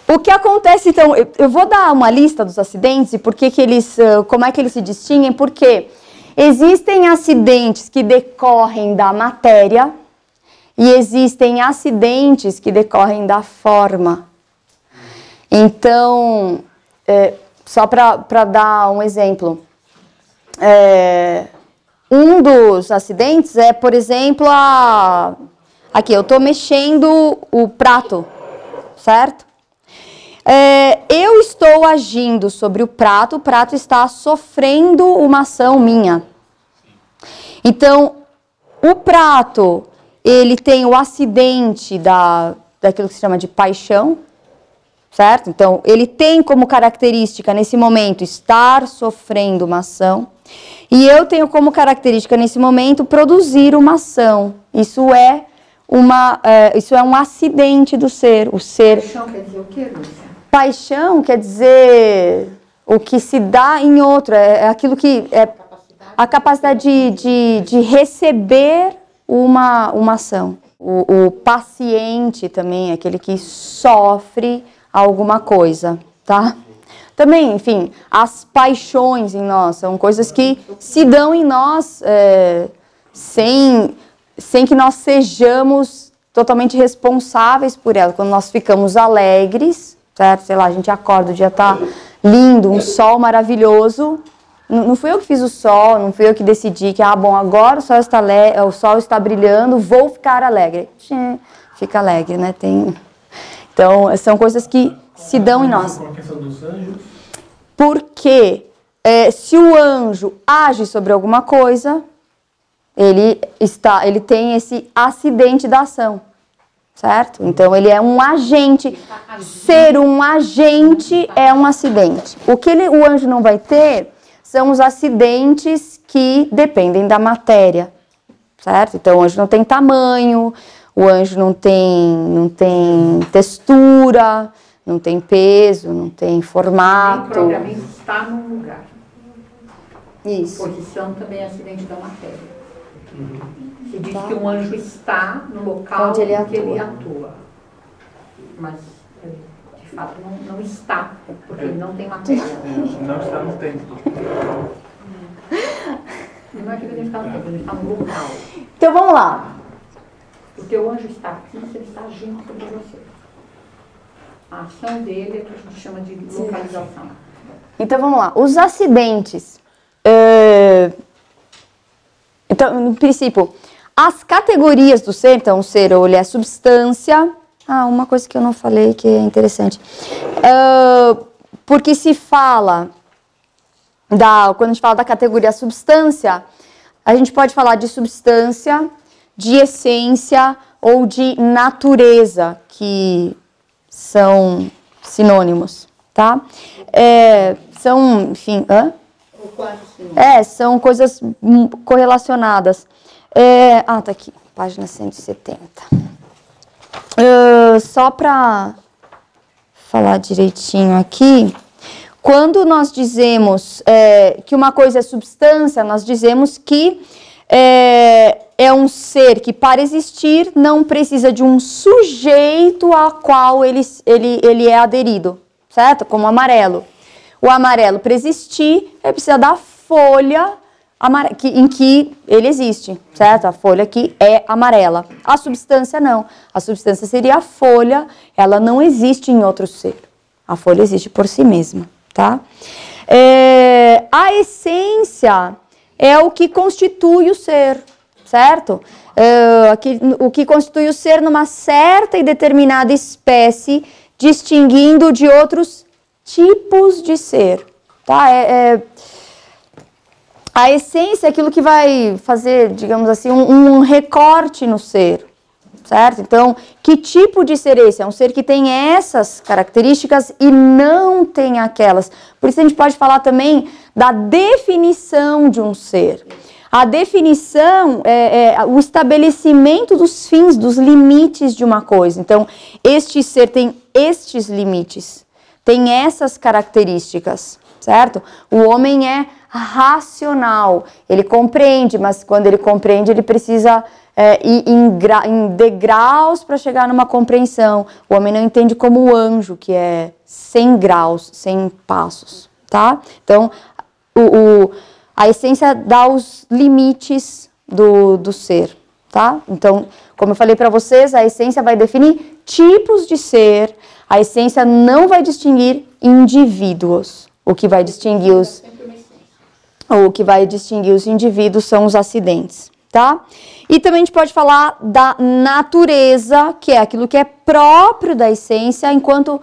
O que acontece, então, eu vou dar uma lista dos acidentes e como é que eles se distinguem, porque existem acidentes que decorrem da matéria e existem acidentes que decorrem da forma. Então, só para dar um exemplo, um dos acidentes é, por exemplo, aqui, eu estou mexendo o prato, certo? Eu estou agindo sobre o prato está sofrendo uma ação minha. Então, o prato, ele tem o acidente daquilo que se chama de paixão, certo? Então, ele tem como característica, nesse momento, estar sofrendo uma ação. E eu tenho como característica, nesse momento, produzir uma ação. Isso é um acidente do ser. O ser... Paixão quer dizer o quê, Lúcia? Paixão quer dizer o que se dá em outro, é aquilo que é a capacidade de receber uma ação. O paciente também é aquele que sofre alguma coisa, tá? Também, enfim, as paixões em nós são coisas que se dão em nós sem que nós sejamos totalmente responsáveis por elas. Quando nós ficamos alegres, certo? Sei lá, a gente acorda, o dia tá lindo, um sol maravilhoso. Não fui eu que fiz o sol, não fui eu que decidi que, bom, agora o sol está brilhando, vou ficar alegre. Fica alegre, né? Então, são coisas que se dão em nós. Com a questão dos anjos? Porque se o anjo age sobre alguma coisa, ele tem esse acidente da ação. Certo? Então, ele é um agente. Ser um agente é um acidente. O que o anjo não vai ter são os acidentes que dependem da matéria. Certo? Então, o anjo não tem tamanho, o anjo não tem textura, não tem peso, não tem formato. O programista está num lugar. Isso. Posição também é acidente da matéria. Se diz que um anjo está no local onde ele em que ele atua. atua. Mas ele, de fato, não está, porque ele não tem matéria. Não está no templo. Não é que ele está no tempo, ele está no local. Então vamos lá. Porque o anjo está aqui, mas ele está agindo sobre você. A ação dele é o que a gente chama de localização. Então vamos lá. Os acidentes. Então, no princípio, as categorias do ser, então o ser, ou ele é substância. Uma coisa que eu não falei que é interessante. Porque se fala, quando a gente fala da categoria substância, a gente pode falar de substância, de essência ou de natureza, que são sinônimos, tá? São, enfim, são coisas correlacionadas. Tá aqui, página 170. Só para falar direitinho aqui, quando nós dizemos que uma coisa é substância, nós dizemos que é um ser que, para existir, não precisa de um sujeito a qual ele é aderido, certo? Como o amarelo. O amarelo, para existir, ele precisa da folha em que ele existe, certo? A folha que é amarela. A substância não. A substância seria a folha, ela não existe em outro ser. A folha existe por si mesma, tá? A essência é o que constitui o ser, certo? O que constitui o ser numa certa e determinada espécie, distinguindo de outros tipos de ser, tá? A essência é aquilo que vai fazer, digamos assim, um recorte no ser, certo? Então, que tipo de ser esse? É um ser que tem essas características e não tem aquelas. Por isso a gente pode falar também da definição de um ser. A definição é o estabelecimento dos fins, dos limites de uma coisa. Então, este ser tem estes limites, tem essas características, certo? O homem é racional, ele compreende, mas quando ele compreende, ele precisa ir em degraus para chegar numa compreensão. O homem não entende como o anjo, que é 100 graus, 100 passos, tá? Então, a essência dá os limites do ser, tá? Então, como eu falei para vocês, a essência vai definir tipos de ser, a essência não vai distinguir indivíduos. O que vai distinguir os indivíduos são os acidentes, tá? E também a gente pode falar da natureza, que é aquilo que é próprio da essência, enquanto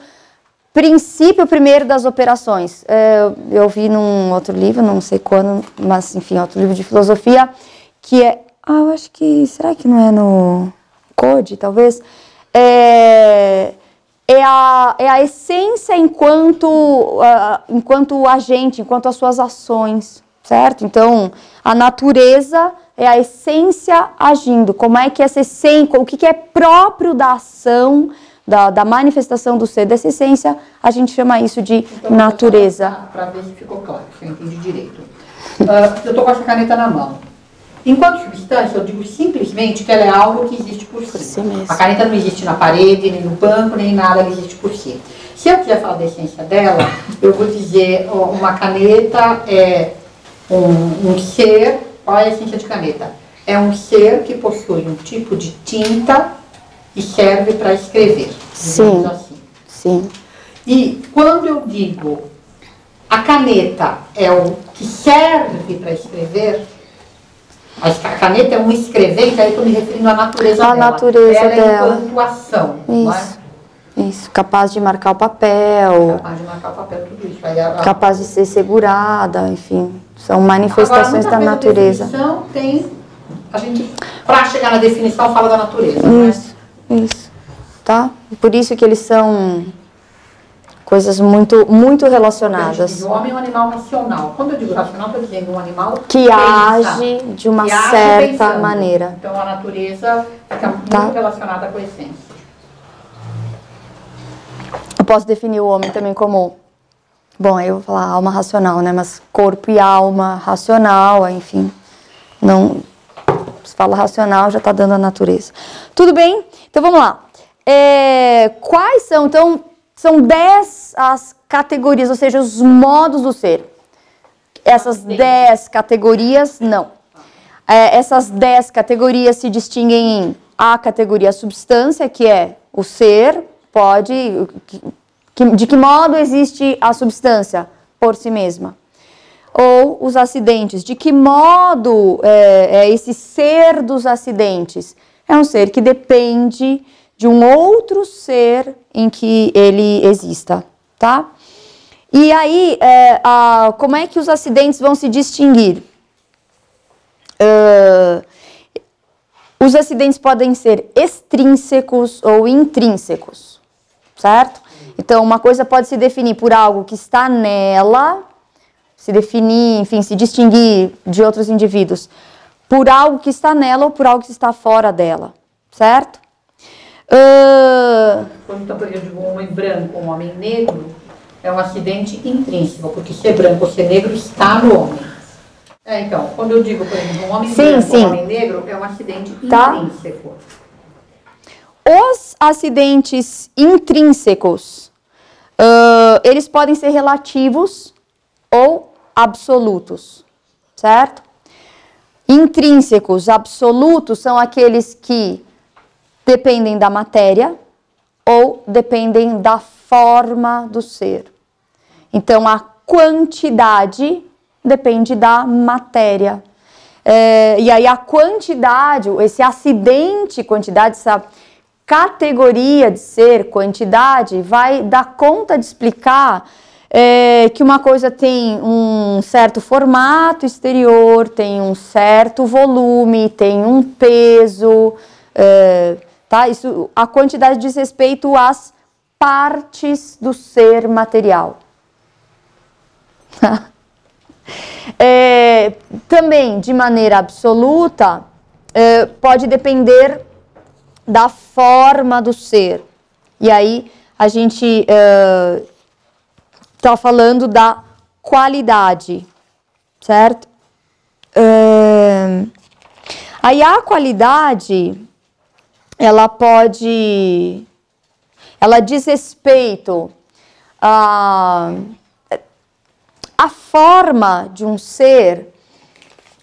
princípio primeiro das operações. Eu vi num outro livro, não sei quando, mas enfim, outro livro de filosofia, que eu acho que, será que não é no Code, talvez? É a essência enquanto agente, enquanto as suas ações, certo? Então, a natureza é a essência agindo. Como é que essa essência, o que é próprio da ação, da manifestação do ser, dessa essência, a gente chama isso de natureza. Para ver se ficou claro, se eu entendi direito. Eu estou com essa caneta na mão. Enquanto substância, eu digo simplesmente que ela é algo que existe por si. Mesmo. A caneta não existe na parede, nem no banco, nem nada, ela existe por si. Se eu quiser falar da essência dela, eu vou dizer, uma caneta é um ser. Qual é a essência de caneta? É um ser que possui um tipo de tinta e serve para escrever. Sim, assim. sim. E quando eu digo a caneta é o que serve para escrever, a caneta é um escrevente, aí eu estou me referindo à natureza dela. Natureza ela dela. É enquanto ação, não é? Isso, capaz de marcar o papel. Capaz de marcar o papel, tudo isso. Capaz de ser segurada, enfim. São manifestações da natureza. A definição tem... A gente, para chegar na definição, fala da natureza, Isso. Tá? Por isso que eles são coisas muito, muito relacionadas. O homem é um animal racional. Quando eu digo racional, estou dizendo um animal que age de uma certa maneira. Então, a natureza fica muito relacionada com a essência. Eu posso definir o homem também como... Bom, aí eu vou falar alma racional, né? Mas corpo e alma racional, enfim. Não... Se fala racional, já está dando a natureza. Tudo bem? Então, vamos lá. Quais são, então, são 10 as categorias, ou seja, os modos do ser. Essas 10 categorias, não. Essas 10 categorias se distinguem em a categoria substância, que é o ser, de que modo existe a substância por si mesma. Ou os acidentes, de que modo é esse ser dos acidentes? É um ser que depende de um outro ser em que ele exista, tá? E aí, como é que os acidentes vão se distinguir? Os acidentes podem ser extrínsecos ou intrínsecos, certo? Então, uma coisa pode se definir por algo que está nela, se definir, enfim, se distinguir de outros indivíduos por algo que está nela ou por algo que está fora dela, certo? Quando eu digo um homem branco, um homem negro, é um acidente intrínseco, porque ser branco ou ser negro está no homem. Então, quando eu digo, por exemplo, um homem branco ou um homem negro, é um acidente intrínseco. Os acidentes intrínsecos, eles podem ser relativos ou absolutos, certo? Intrínsecos, absolutos, são aqueles que dependem da matéria ou dependem da forma do ser. Então, a quantidade depende da matéria. E aí a quantidade, esse acidente, quantidade, essa categoria de ser, quantidade, vai dar conta de explicar que uma coisa tem um certo formato exterior, tem um certo volume, tem um peso, tá? Isso, a quantidade diz respeito às partes do ser material. Também, de maneira absoluta, pode depender da forma do ser. E aí, a gente está falando da qualidade, certo? Aí, a qualidade, ela diz respeito a forma de um ser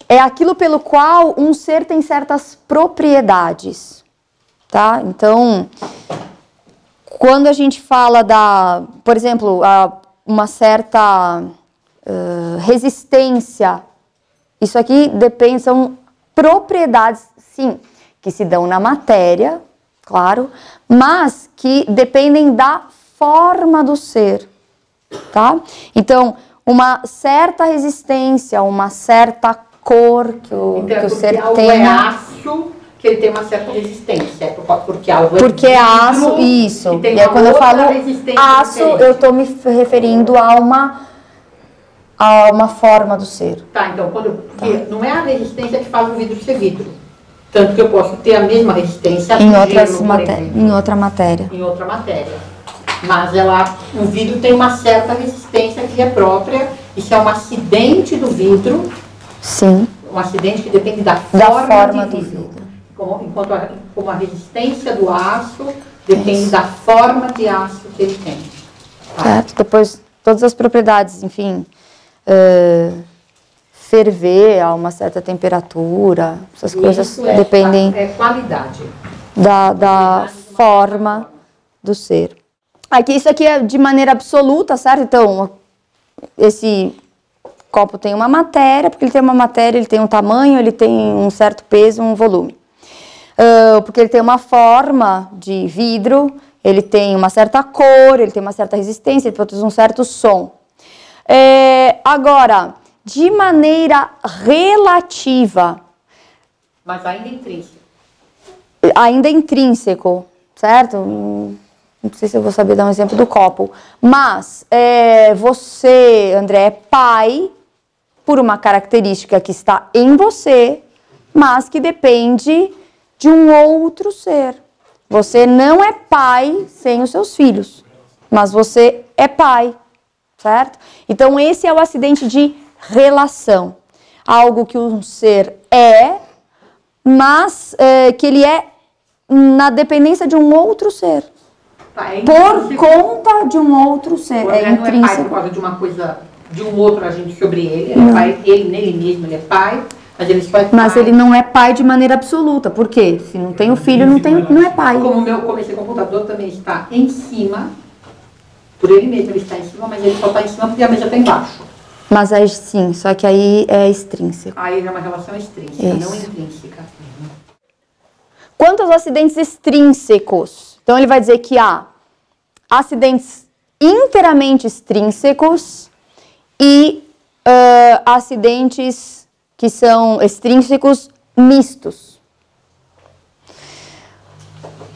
é aquilo pelo qual um ser tem certas propriedades, tá? Então, quando a gente fala por exemplo, uma certa resistência, isso aqui são propriedades, sim, que se dão na matéria, claro, mas que dependem da forma do ser, tá? Então, uma certa resistência, uma certa cor que o ser tem. É aço, que ele tem uma certa resistência. Porque algo é aço, isso. E aí quando eu falo aço, eu estou me referindo a uma forma do ser. Tá, então porque não é a resistência que faz o vidro ser vidro. Tanto que eu posso ter a mesma resistência em outra matéria. Em outra matéria. Mas o vidro tem uma certa resistência que é própria. Isso é um acidente do vidro. Sim. Um acidente que depende da forma do vidro. Como a resistência do aço depende da forma de aço que ele tem. Certo. Depois, todas as propriedades, enfim, ferver a uma certa temperatura, essas coisas dependem qualidade. Da forma do ser. Isso aqui é de maneira absoluta, certo? Então, esse copo tem uma matéria, porque ele tem uma matéria, ele tem um tamanho, ele tem um certo peso, um volume. Porque ele tem uma forma de vidro, ele tem uma certa cor, ele tem uma certa resistência, ele produz um certo som. Agora, de maneira relativa... Mas ainda intrínseco. Ainda intrínseco, certo? Não sei se eu vou saber dar um exemplo do copo. Mas você, André, é pai por uma característica que está em você, mas que depende de um outro ser. Você não é pai sem os seus filhos, mas você é pai, certo? Então, esse é o acidente de relação. Algo que um ser é, mas que ele é na dependência de um outro ser. Por conta de um outro ser. É intrínseco. Não é pai por causa de uma coisa, de um outro agente sobre ele. Ele é pai, ele nele mesmo, ele é pai, mas ele só é pai. Mas ele não é pai de maneira absoluta. Por quê? Se não tem o filho, não é pai. Como esse computador também está em cima, por ele mesmo ele está em cima, mas ele só está em cima porque a mesa está embaixo. Mas aí sim, só que aí é extrínseco. Aí é uma relação extrínseca, não intrínseca. Quanto aos acidentes extrínsecos, então ele vai dizer que há acidentes inteiramente extrínsecos e acidentes que são extrínsecos mistos.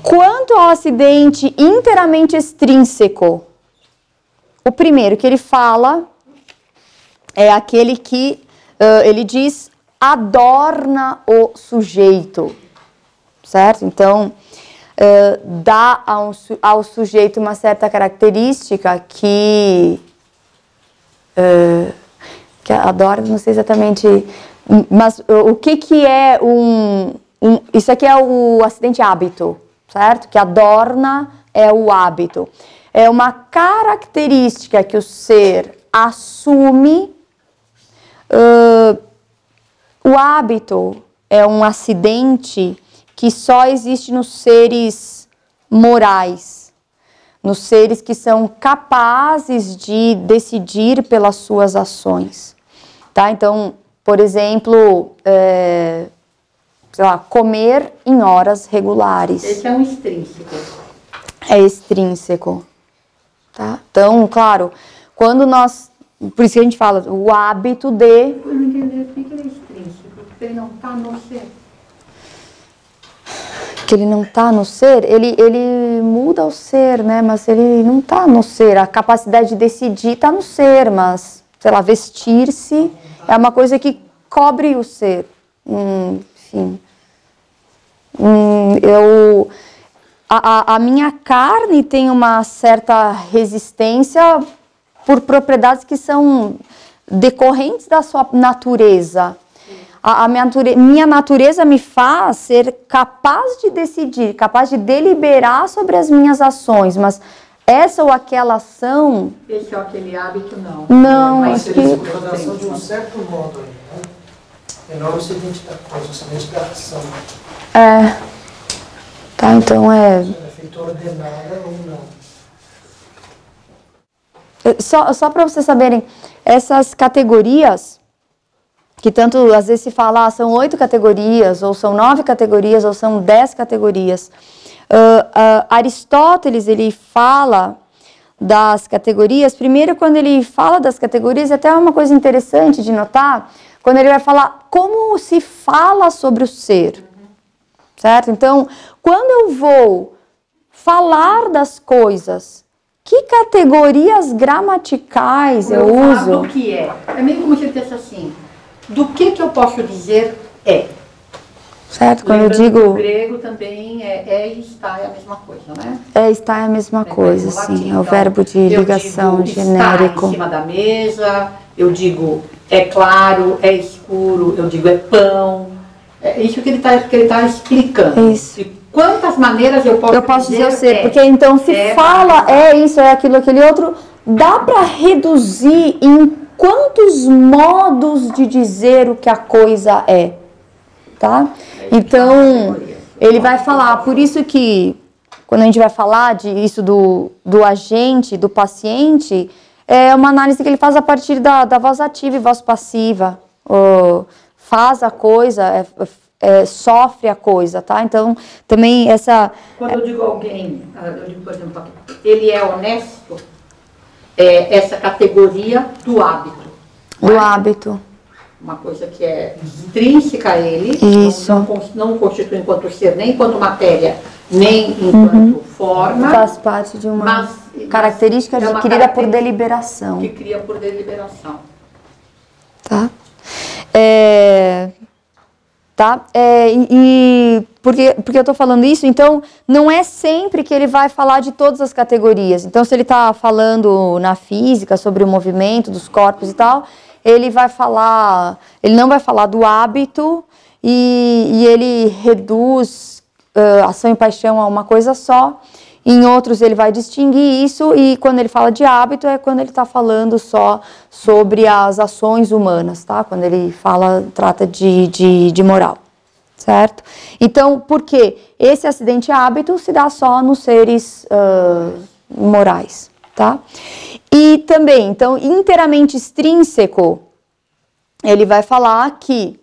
Quanto ao acidente inteiramente extrínseco, o primeiro que ele fala é aquele que ele diz adorna o sujeito. Certo? Então, dá ao sujeito uma certa característica que adora, não sei exatamente, mas o que é isso aqui é o acidente hábito, certo? Que adorna é o hábito. É uma característica que o ser assume. O hábito é um acidente que só existe nos seres morais, nos seres que são capazes de decidir pelas suas ações, tá? Então, por exemplo, sei lá, comer em horas regulares. Esse é um extrínseco. É extrínseco, tá? Então, claro, quando nós, por isso que a gente fala, o hábito de... Eu não entendi por que ele é extrínseco, porque ele não está no ser. Que ele não está no ser, ele muda o ser, né? Mas ele não está no ser. A capacidade de decidir está no ser, mas, sei lá, vestir-se é uma coisa que cobre o ser. Enfim. A minha carne tem uma certa resistência por propriedades que são decorrentes da sua natureza. Minha natureza me faz ser capaz de decidir, capaz de deliberar sobre as minhas ações, mas essa ou aquela ação... Esse ou aquele hábito, não. Não, Mas acho seria que... exploração de um certo modo aí, né? E não o acidente da ação. Tá, então É feito ordenada ou não. Só para vocês saberem, essas categorias... que tanto às vezes se fala, são 8 categorias, ou são 9 categorias, ou são 10 categorias. Aristóteles, ele fala das categorias, primeiro quando ele fala das categorias, até uma coisa interessante de notar, quando ele vai falar como se fala sobre o ser, certo? Então, quando eu vou falar das coisas, que categorias gramaticais eu uso? Do que é? É meio como se ele dissesse assim, do que eu posso dizer é. Certo, quando eu digo... O grego também e está é a mesma coisa, né? Está é a mesma coisa, sim. É o verbo de ligação genérico. Está em cima da mesa, eu digo é claro, é escuro, eu digo é pão. É isso que ele tá explicando. Isso. E quantas maneiras eu posso dizer o ser, porque então se fala isso, é aquilo, aquele outro, dá para reduzir em quantos modos de dizer o que a coisa é, tá? Então, ele vai falar, por isso que, quando a gente vai falar disso do agente, do paciente, é uma análise que ele faz a partir da voz ativa e voz passiva, faz a coisa, sofre a coisa, tá? Então, também essa... Quando eu digo alguém, eu digo, por exemplo, ele é honesto, essa categoria do hábito. Do hábito. Uma coisa que é intrínseca a ele, isso. Não constitui enquanto ser, nem enquanto matéria, nem enquanto forma. Faz parte de uma característica adquirida por deliberação. Que cria por deliberação. Tá? Porque eu estou falando isso, então não é sempre que ele vai falar de todas as categorias. Então, se ele está falando na física sobre o movimento dos corpos e tal, ele não vai falar do hábito e ele reduz ação e paixão a uma coisa só. Em outros ele vai distinguir isso, e quando ele fala de hábito é quando ele está falando só sobre as ações humanas, tá? Quando ele trata de moral, certo? Então, por quê? Esse acidente hábito se dá só nos seres morais, tá? E também, então, inteiramente extrínseco, ele vai falar que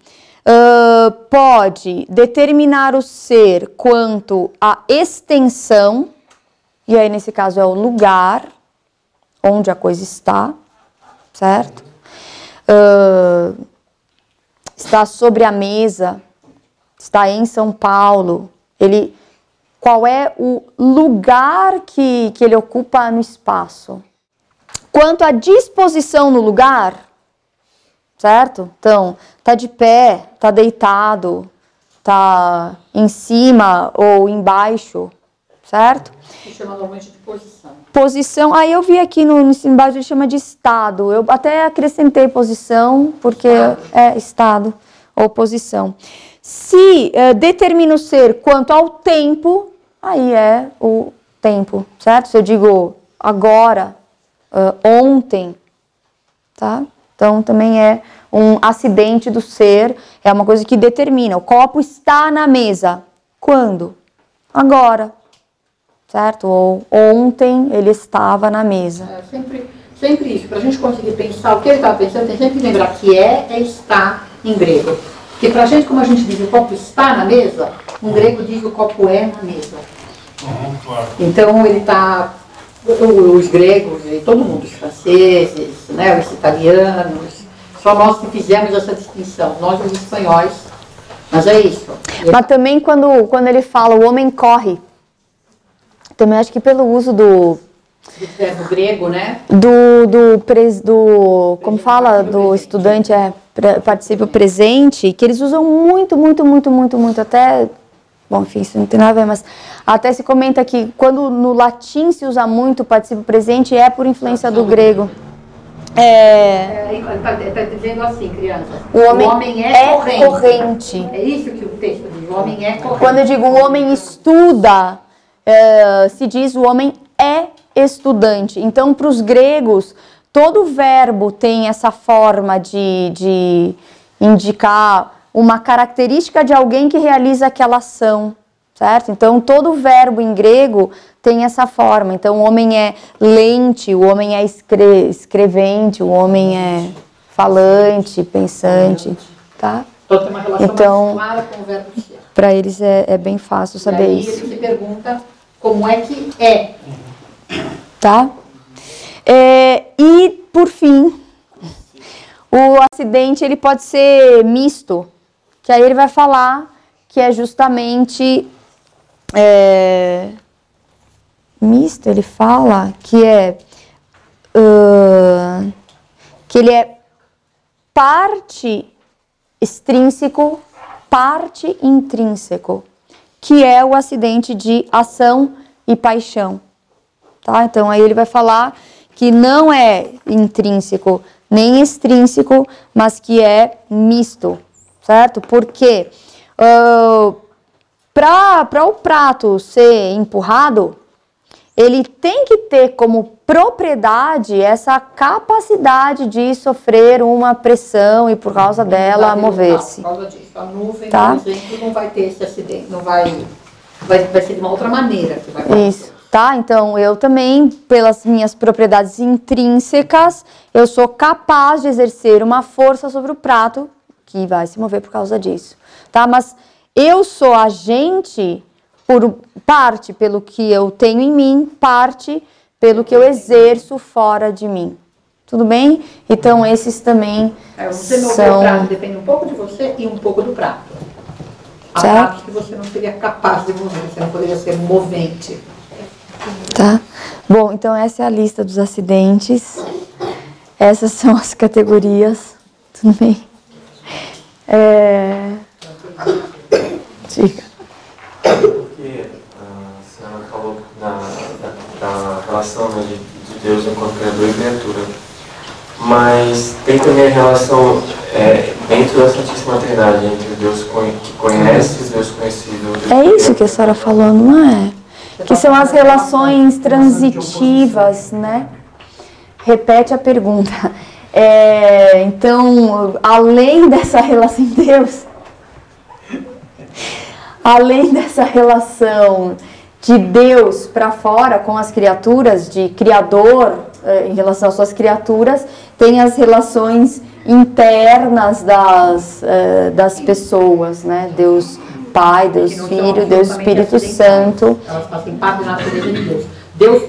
pode determinar o ser quanto à extensão, e aí nesse caso é o lugar onde a coisa está, certo? Está sobre a mesa, está em São Paulo, qual é o lugar que ele ocupa no espaço. Quanto à disposição no lugar, certo? Então, tá de pé, tá deitado, tá em cima ou embaixo, certo? Se chama normalmente de posição. Posição, aí eu vi aqui no ensino básico, ele chama de estado. Eu até acrescentei posição, porque é estado ou posição. Se determina o ser quanto ao tempo, aí é o tempo, certo? Se eu digo agora, ontem, tá? Então também é um acidente do ser, é uma coisa que determina. O copo está na mesa. Quando? Agora. Certo? Ou ontem ele estava na mesa. Sempre isso. Para a gente conseguir pensar o que ele estava pensando, tem sempre que lembrar que é estar em grego. Porque para a gente, como a gente diz o copo está na mesa, um grego diz que o copo é na mesa. Claro. Então ele está, os gregos, e todo mundo, os franceses, né, os italianos, só nós que fizemos essa distinção, nós os espanhóis, mas é isso. Mas também quando ele fala o homem corre, também acho que pelo uso do verbo grego, né? Como fala? Do estudante, participio presente, que eles usam muito, até, bom, enfim, isso não tem nada a ver, mas até se comenta que quando no latim se usa muito o participio presente é por influência do grego. Está dizendo assim, crianças. O homem é corrente. É isso que o texto diz, o homem é corrente. Quando eu digo o homem estuda, se diz o homem é estudante. Então, para os gregos, todo verbo tem essa forma de indicar uma característica de alguém que realiza aquela ação, certo? Então, todo verbo em grego tem essa forma. Então, o homem é lente, o homem é escrevente, o homem é falante, pensante, tá? Então, tem uma relação mais clara com o verbo ser. Para eles é bem fácil saber isso. E aí ele se pergunta como é que é. Tá? E, por fim, o acidente ele pode ser misto, que aí ele vai falar que é justamente misto, ele fala que ele é parte extrínseco, parte intrínseco, que é o acidente de ação e paixão. Tá? Então, aí ele vai falar que não é intrínseco nem extrínseco, mas que é misto, certo? Porque para o prato ser empurrado, ele tem que ter como propriedade essa capacidade de sofrer uma pressão e por causa dela mover-se. Por causa disso, a nuvem, tá? por exemplo, não vai ter esse acidente, vai ser de uma outra maneira que vai acontecer. Isso. Tá? Então, eu também, pelas minhas propriedades intrínsecas, eu sou capaz de exercer uma força sobre o prato que vai se mover por causa disso. Tá? Mas eu sou agente por parte pelo que eu tenho em mim, parte pelo que eu exerço fora de mim. Tudo bem? Então, esses também você mover o prato depende um pouco de você e um pouco do prato. Há pratos que você não seria capaz de mover, você não poderia ser movente. Tá? Bom, então essa é a lista dos acidentes. Essas são as categorias. Tudo bem? Diga. Porque a senhora falou da relação, né, de Deus enquanto Criador e criatura. Mas tem também a relação dentro da Santíssima Trindade, entre Deus que conhece e Deus conhecido. É isso que a senhora falou, não é? Que são as relações transitivas, né? Repete a pergunta. Então, além dessa relação de Deus, além dessa relação de Deus para fora com as criaturas, de Criador em relação às suas criaturas, tem as relações internas das pessoas, né? Deus Pai, Deus Filho, Deus Espírito Santo. Elas fazem parte da natureza de Deus. Deus,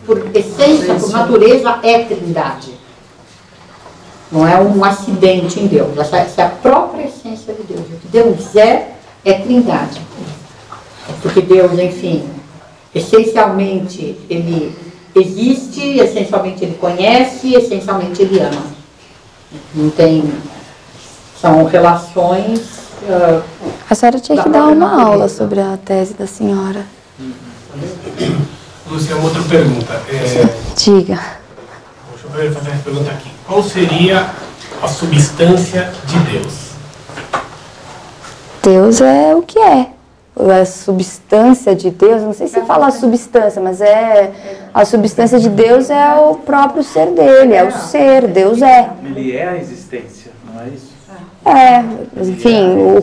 por essência, por natureza, é Trindade. Não é um acidente em Deus. Essa é a própria essência de Deus. O que Deus é Trindade. Porque Deus, enfim, essencialmente Ele existe, essencialmente Ele conhece, essencialmente Ele ama. Não tem... São relações... A senhora tinha que dar uma aula sobre a tese da senhora. Lúcia, outra pergunta. Diga. Deixa eu ver, fazer essa pergunta aqui. Qual seria a substância de Deus? Deus é o que é. A substância de Deus, não sei se fala substância, mas a substância de Deus é o próprio ser dele, é o ser, Deus é. Ele é a existência, não é isso? Enfim, o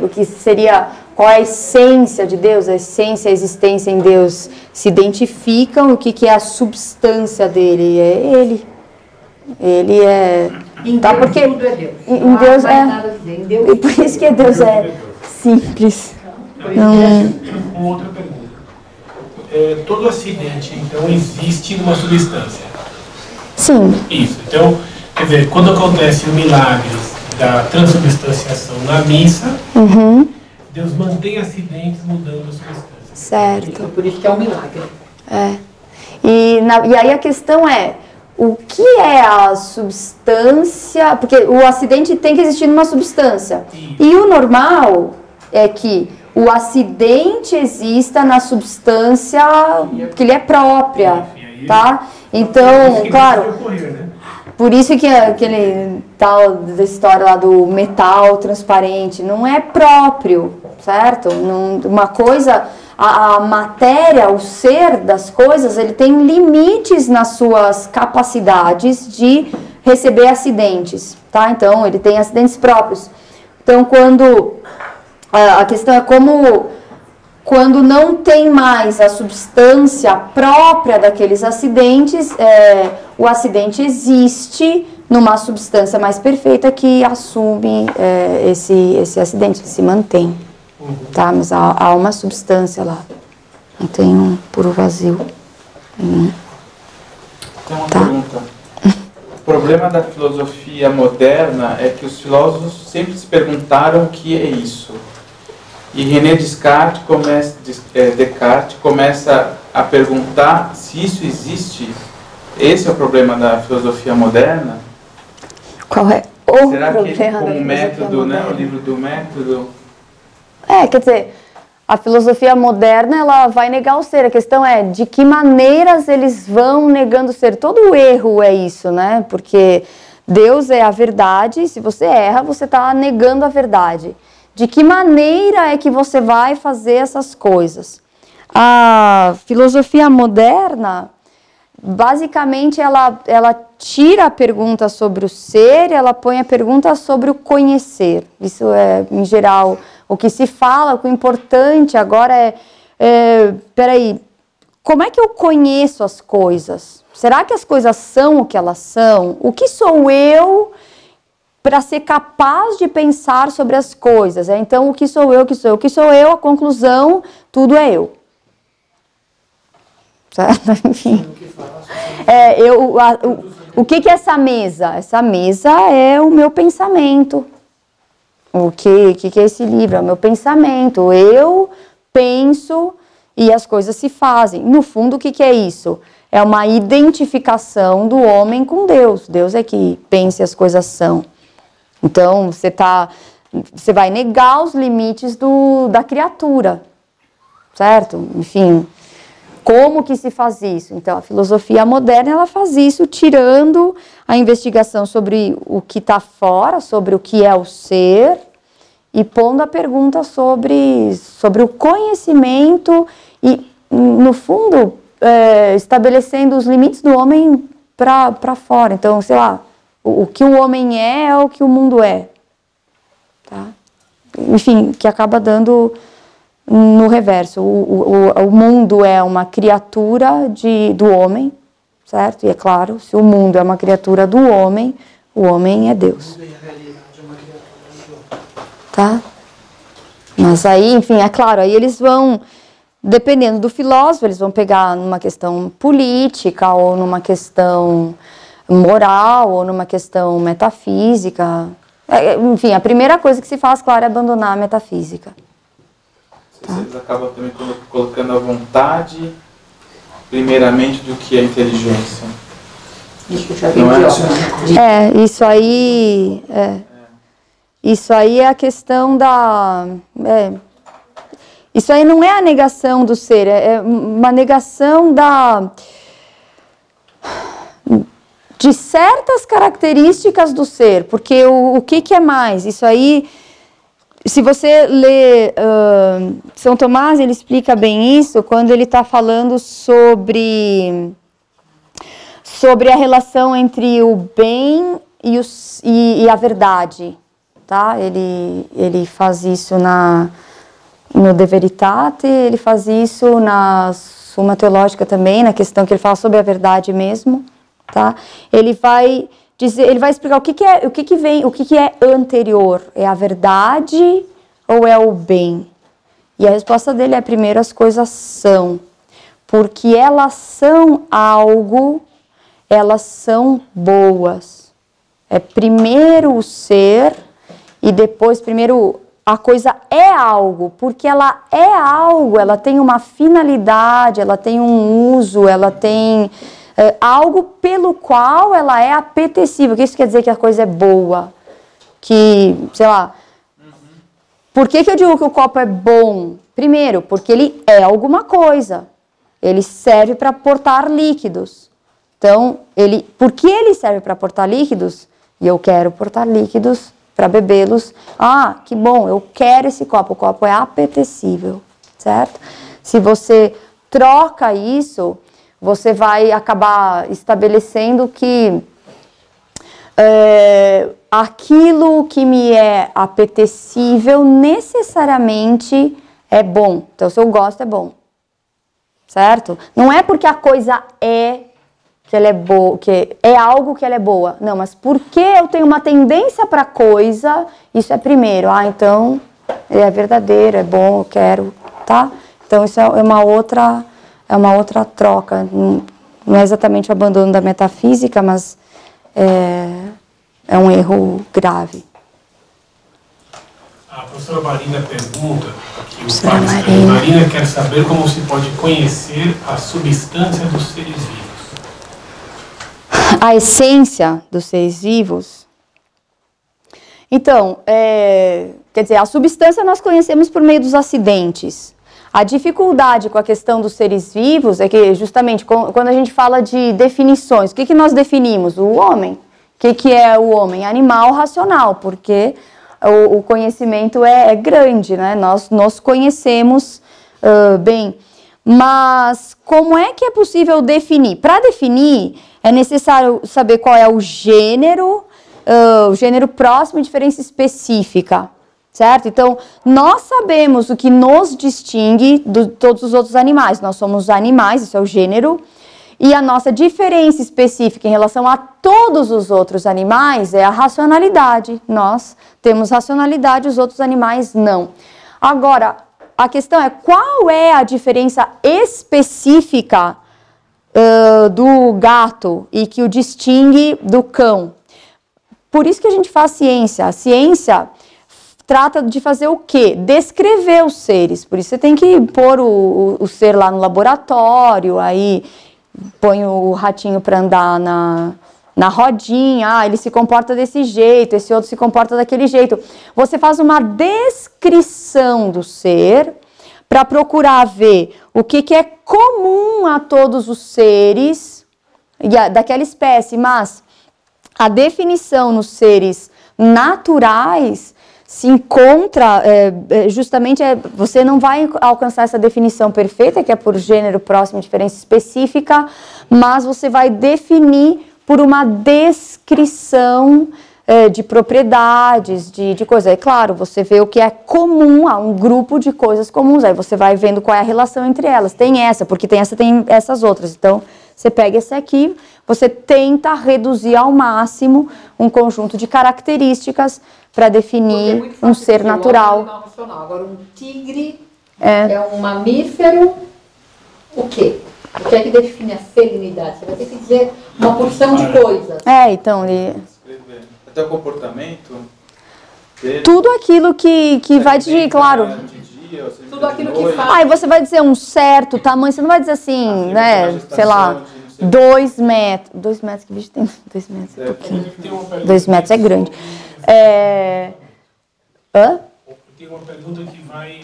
que seria, qual é a essência de Deus? A essência e a existência em Deus se identificam. O que é a substância dele? É Ele. Ele é... Em tá, Deus porque tudo é Deus. em Deus Não há mais nada a dizer. Em Deus e por isso que Deus é simples. Uma outra pergunta. Todo acidente, então, existe numa substância? Sim. Isso. Então, quer dizer, quando acontece o milagre da transubstanciação na missa, Deus mantém acidentes mudando a substância. Certo. Por isso que é um milagre. E aí a questão é, o que é a substância? Porque o acidente tem que existir numa substância. E o normal é que o acidente exista na substância que lhe é própria, tá? Então, claro, por isso que aquele tal da história lá do metal transparente não é próprio, certo? Uma coisa, a matéria, o ser das coisas, ele tem limites nas suas capacidades de receber acidentes, tá? Então, ele tem acidentes próprios. Então, a questão é quando não tem mais a substância própria daqueles acidentes, o acidente existe numa substância mais perfeita que assume esse acidente, se mantém. Tá? Mas há uma substância lá, não tem um puro vazio. Tem uma pergunta. O problema da filosofia moderna é que os filósofos sempre se perguntaram o que é isso. E René Descartes começa a perguntar se isso existe. Esse é o problema da filosofia moderna? Qual é o Será problema que da com o método, moderna? né, o livro do método... Quer dizer, a filosofia moderna, ela vai negar o ser. A questão é de que maneiras eles vão negando o ser. Todo o erro é isso, né? Porque Deus é a verdade, se você erra, você está negando a verdade. De que maneira é que você vai fazer essas coisas? A filosofia moderna, basicamente, ela tira a pergunta sobre o ser, ela põe a pergunta sobre o conhecer. Isso é, em geral, o que se fala. O importante agora peraí, como é que eu conheço as coisas? Será que as coisas são o que elas são? O que sou eu para ser capaz de pensar sobre as coisas? Então, o que sou eu, o que sou eu? O que sou eu, a conclusão, tudo é eu. Certo? Enfim. O que é essa mesa? Essa mesa é o meu pensamento. O que é esse livro? É o meu pensamento. Eu penso e as coisas se fazem. No fundo, o que é isso? É uma identificação do homem com Deus. Deus é que pensa e as coisas são. Então, você vai negar os limites da criatura, certo? Enfim, Como que se faz isso? Então, a filosofia moderna, ela faz isso tirando a investigação sobre o que está fora, sobre o que é o ser, e pondo a pergunta sobre o conhecimento e, no fundo, estabelecendo os limites do homem para fora. Então, sei lá, o que o homem é o que o mundo é. Tá? Enfim, que acaba dando no reverso. O mundo é uma criatura do homem, certo? E é claro, se o mundo é uma criatura do homem, o homem é Deus. Tá? Mas aí, enfim, é claro, aí eles vão, dependendo do filósofo, eles vão pegar numa questão política, ou numa questão moral, ou numa questão metafísica. Enfim, a primeira coisa que se faz, claro, é abandonar a metafísica. Tá? Eles acabam também colocando a vontade, primeiramente, do que é inteligência. Isso já Não é? Isso aí... Isso aí é a questão da... isso aí não é a negação do ser, é uma negação de certas características do ser, porque o que é mais? Isso aí, se você lê São Tomás, ele explica bem isso, quando ele está falando sobre a relação entre o bem e a verdade. Tá? Ele faz isso no De Veritate, ele faz isso na Suma Teológica também, na questão que ele fala sobre a verdade mesmo. Tá? Ele vai explicar o que é anterior, é a verdade ou é o bem? E a resposta dele é: primeiro, as coisas são, porque elas são algo, elas são boas. É primeiro o ser. E depois, primeiro, a coisa é algo, porque ela é algo, ela tem uma finalidade, ela tem um uso, ela tem algo pelo qual ela é apetecível. O que isso quer dizer que a coisa é boa? Que, sei lá, por que eu digo que o copo é bom? Primeiro, porque ele é alguma coisa. Ele serve para portar líquidos. Então, por que ele serve para portar líquidos? E eu quero portar líquidos para bebê-los. Ah, que bom, eu quero esse copo. O copo é apetecível, certo? Se você troca isso, você vai acabar estabelecendo que aquilo que me é apetecível necessariamente é bom. Então, se eu gosto, é bom, certo? Não é porque a coisa que ela é boa, que é algo que ela é boa. Não, mas porque eu tenho uma tendência para coisa, isso é primeiro. Ah, então é verdadeiro, é bom, eu quero, tá? Então isso é uma outra troca. Não é exatamente o abandono da metafísica, mas é um erro grave. A professora Marina pergunta, aqui o pai Marina quer saber como se pode conhecer a substância dos seres vivos. A essência dos seres vivos. Então, quer dizer, a substância nós conhecemos por meio dos acidentes. A dificuldade com a questão dos seres vivos é que, justamente, quando a gente fala de definições, o que nós definimos? O homem. O que é o homem? Animal racional, porque o conhecimento é grande, né? Nós conhecemos bem. Mas como é que é possível definir? Para definir, é necessário saber qual é o gênero próximo e diferença específica, certo? Então, nós sabemos o que nos distingue de todos os outros animais. Nós somos animais, isso é o gênero, e a nossa diferença específica em relação a todos os outros animais é a racionalidade. Nós temos racionalidade, os outros animais não. Agora, a questão é qual é a diferença específica do gato e que o distingue do cão. Por isso que a gente faz ciência. A ciência trata de fazer o quê? Descrever os seres. Por isso você tem que pôr o ser lá no laboratório, aí põe o ratinho para andar na rodinha, ele se comporta desse jeito, esse outro se comporta daquele jeito. Você faz uma descrição do ser para procurar ver o que é comum a todos os seres daquela espécie, mas a definição nos seres naturais se encontra, justamente, você não vai alcançar essa definição perfeita, que é por gênero, próximo, diferença específica, mas você vai definir por uma descrição de propriedades, de coisas. É claro, você vê o que é comum a um grupo de coisas comuns, aí você vai vendo qual é a relação entre elas. Tem essa, porque tem essas outras. Então, você pega esse aqui, você tenta reduzir ao máximo um conjunto de características para definir um ser natural. Agora, um tigre é um mamífero, o quê? O que é que define a felinidade? Você vai ter que dizer uma porção de coisas. Então, até o comportamento dele. Tudo aquilo que vai te, claro. Tudo aquilo que faz. Aí você vai dizer um certo tamanho, você não vai dizer assim, né, sei lá, 2 metros. 2 metros, que bicho tem 2 metros? É pouquinho. 2 metros é grande. Tem uma pergunta que vai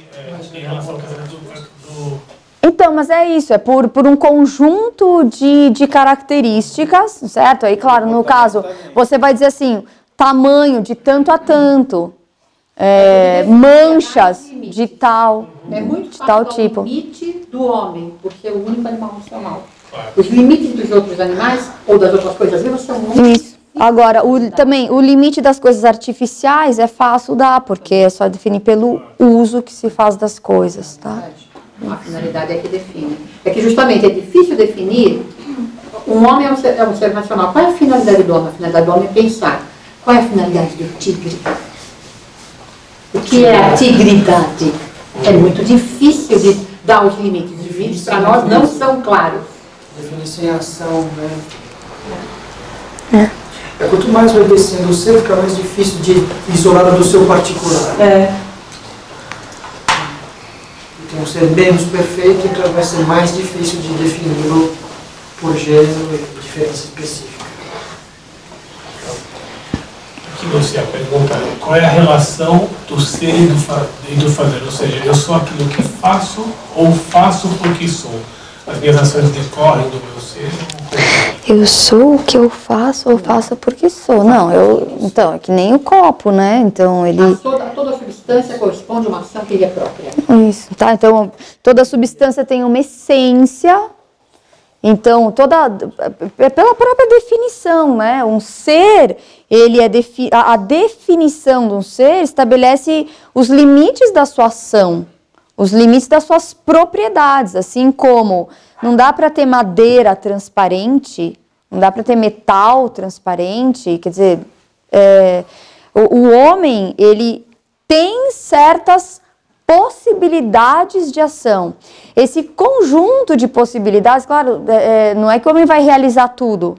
em relação ao do... Então, mas é isso, é por um conjunto de características, certo? Aí, claro, no caso, você vai dizer assim, tamanho de tanto a tanto, manchas de tal, é muito de tal fácil tipo. O limite do homem, porque é o único animal racional. Os limites dos outros animais, ou das outras coisas vivas, são muito... Isso. Agora, também, o limite das coisas artificiais é fácil dar, porque é só definir pelo uso que se faz das coisas, tá? A finalidade é que define. É que justamente é difícil definir. Um homem é um ser racional. Qual é a finalidade do homem? A finalidade do homem é pensar. Qual é a finalidade do tigre? O que é a tigridade? É muito difícil de dar os limites. Os limites para nós não são claros. Definição em ação, né? Quanto mais vai descendo o ser, fica mais difícil de isolar do seu particular. Tem um ser menos perfeito, então vai ser mais difícil de defini-lo por gênero e diferença específica. Aqui você pergunta, qual é a relação do ser e do fazer? Ou seja, eu sou aquilo que faço ou faço porque sou? As minhas ações decorrem do meu ser? Eu sou o que eu faço ou faço porque sou? Não, então, é que nem o copo, né? Então, ele... Toda substância corresponde a uma ação que lhe é própria. Isso, tá? Então, toda substância tem uma essência, então, pela própria definição, né? Um ser, ele a definição de um ser estabelece os limites da sua ação, os limites das suas propriedades, assim como não dá para ter madeira transparente, não dá para ter metal transparente, quer dizer, o homem, ele tem certas possibilidades de ação. Esse conjunto de possibilidades, claro, não é que o homem vai realizar tudo.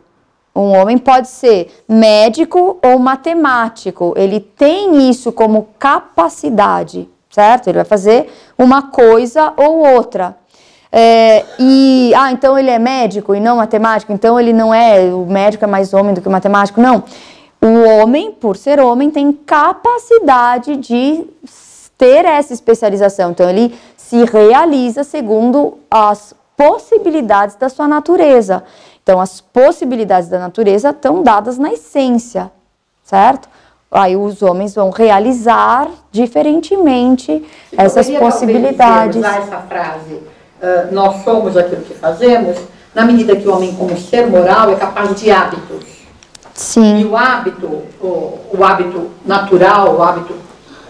Um homem pode ser médico ou matemático, ele tem isso como capacidade, certo? Ele vai fazer uma coisa ou outra. Então ele é médico e não matemático, então ele não é, o médico é mais homem do que o matemático, não. O homem, por ser homem, tem capacidade de ter essa especialização, então ele se realiza segundo as possibilidades da sua natureza. Então as possibilidades da natureza estão dadas na essência, certo? Aí os homens vão realizar diferentemente essas possibilidades. Usar essa frase, nós somos aquilo que fazemos, na medida que o homem, como ser moral, é capaz de hábitos. Sim. E o hábito natural,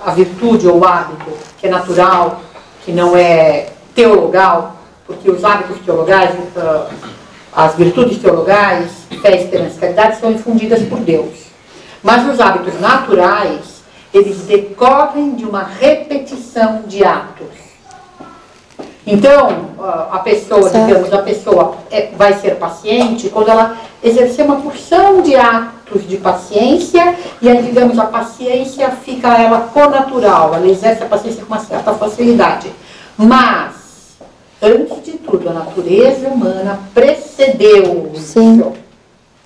a virtude ou o hábito que é natural, que não é teologal, porque os hábitos teologais, as virtudes teologais, fé, esperança e caridade, são infundidas por Deus. Mas os hábitos naturais, eles decorrem de uma repetição de atos. Então, a pessoa vai ser paciente quando ela exercer uma porção de atos de paciência, e aí, digamos, a paciência fica ela connatural, ela exerce a paciência com uma certa facilidade. Mas, antes de tudo, a natureza humana precedeu. Sim.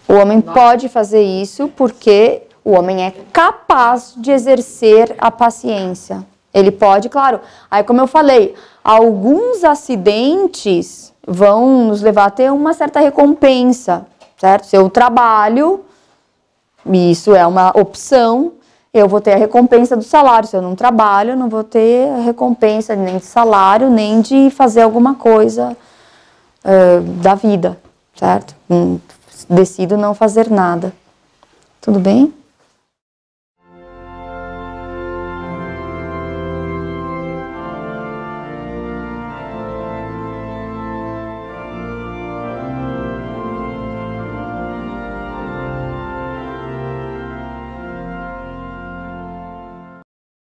O homem pode fazer isso porque o homem é capaz de exercer a paciência. Ele pode, claro. Aí, como eu falei, alguns acidentes vão nos levar a ter uma certa recompensa, certo? Se eu trabalho, isso é uma opção, eu vou ter a recompensa do salário. Se eu não trabalho, eu não vou ter a recompensa nem de salário, nem de fazer alguma coisa da vida, certo? Decido não fazer nada. Tudo bem?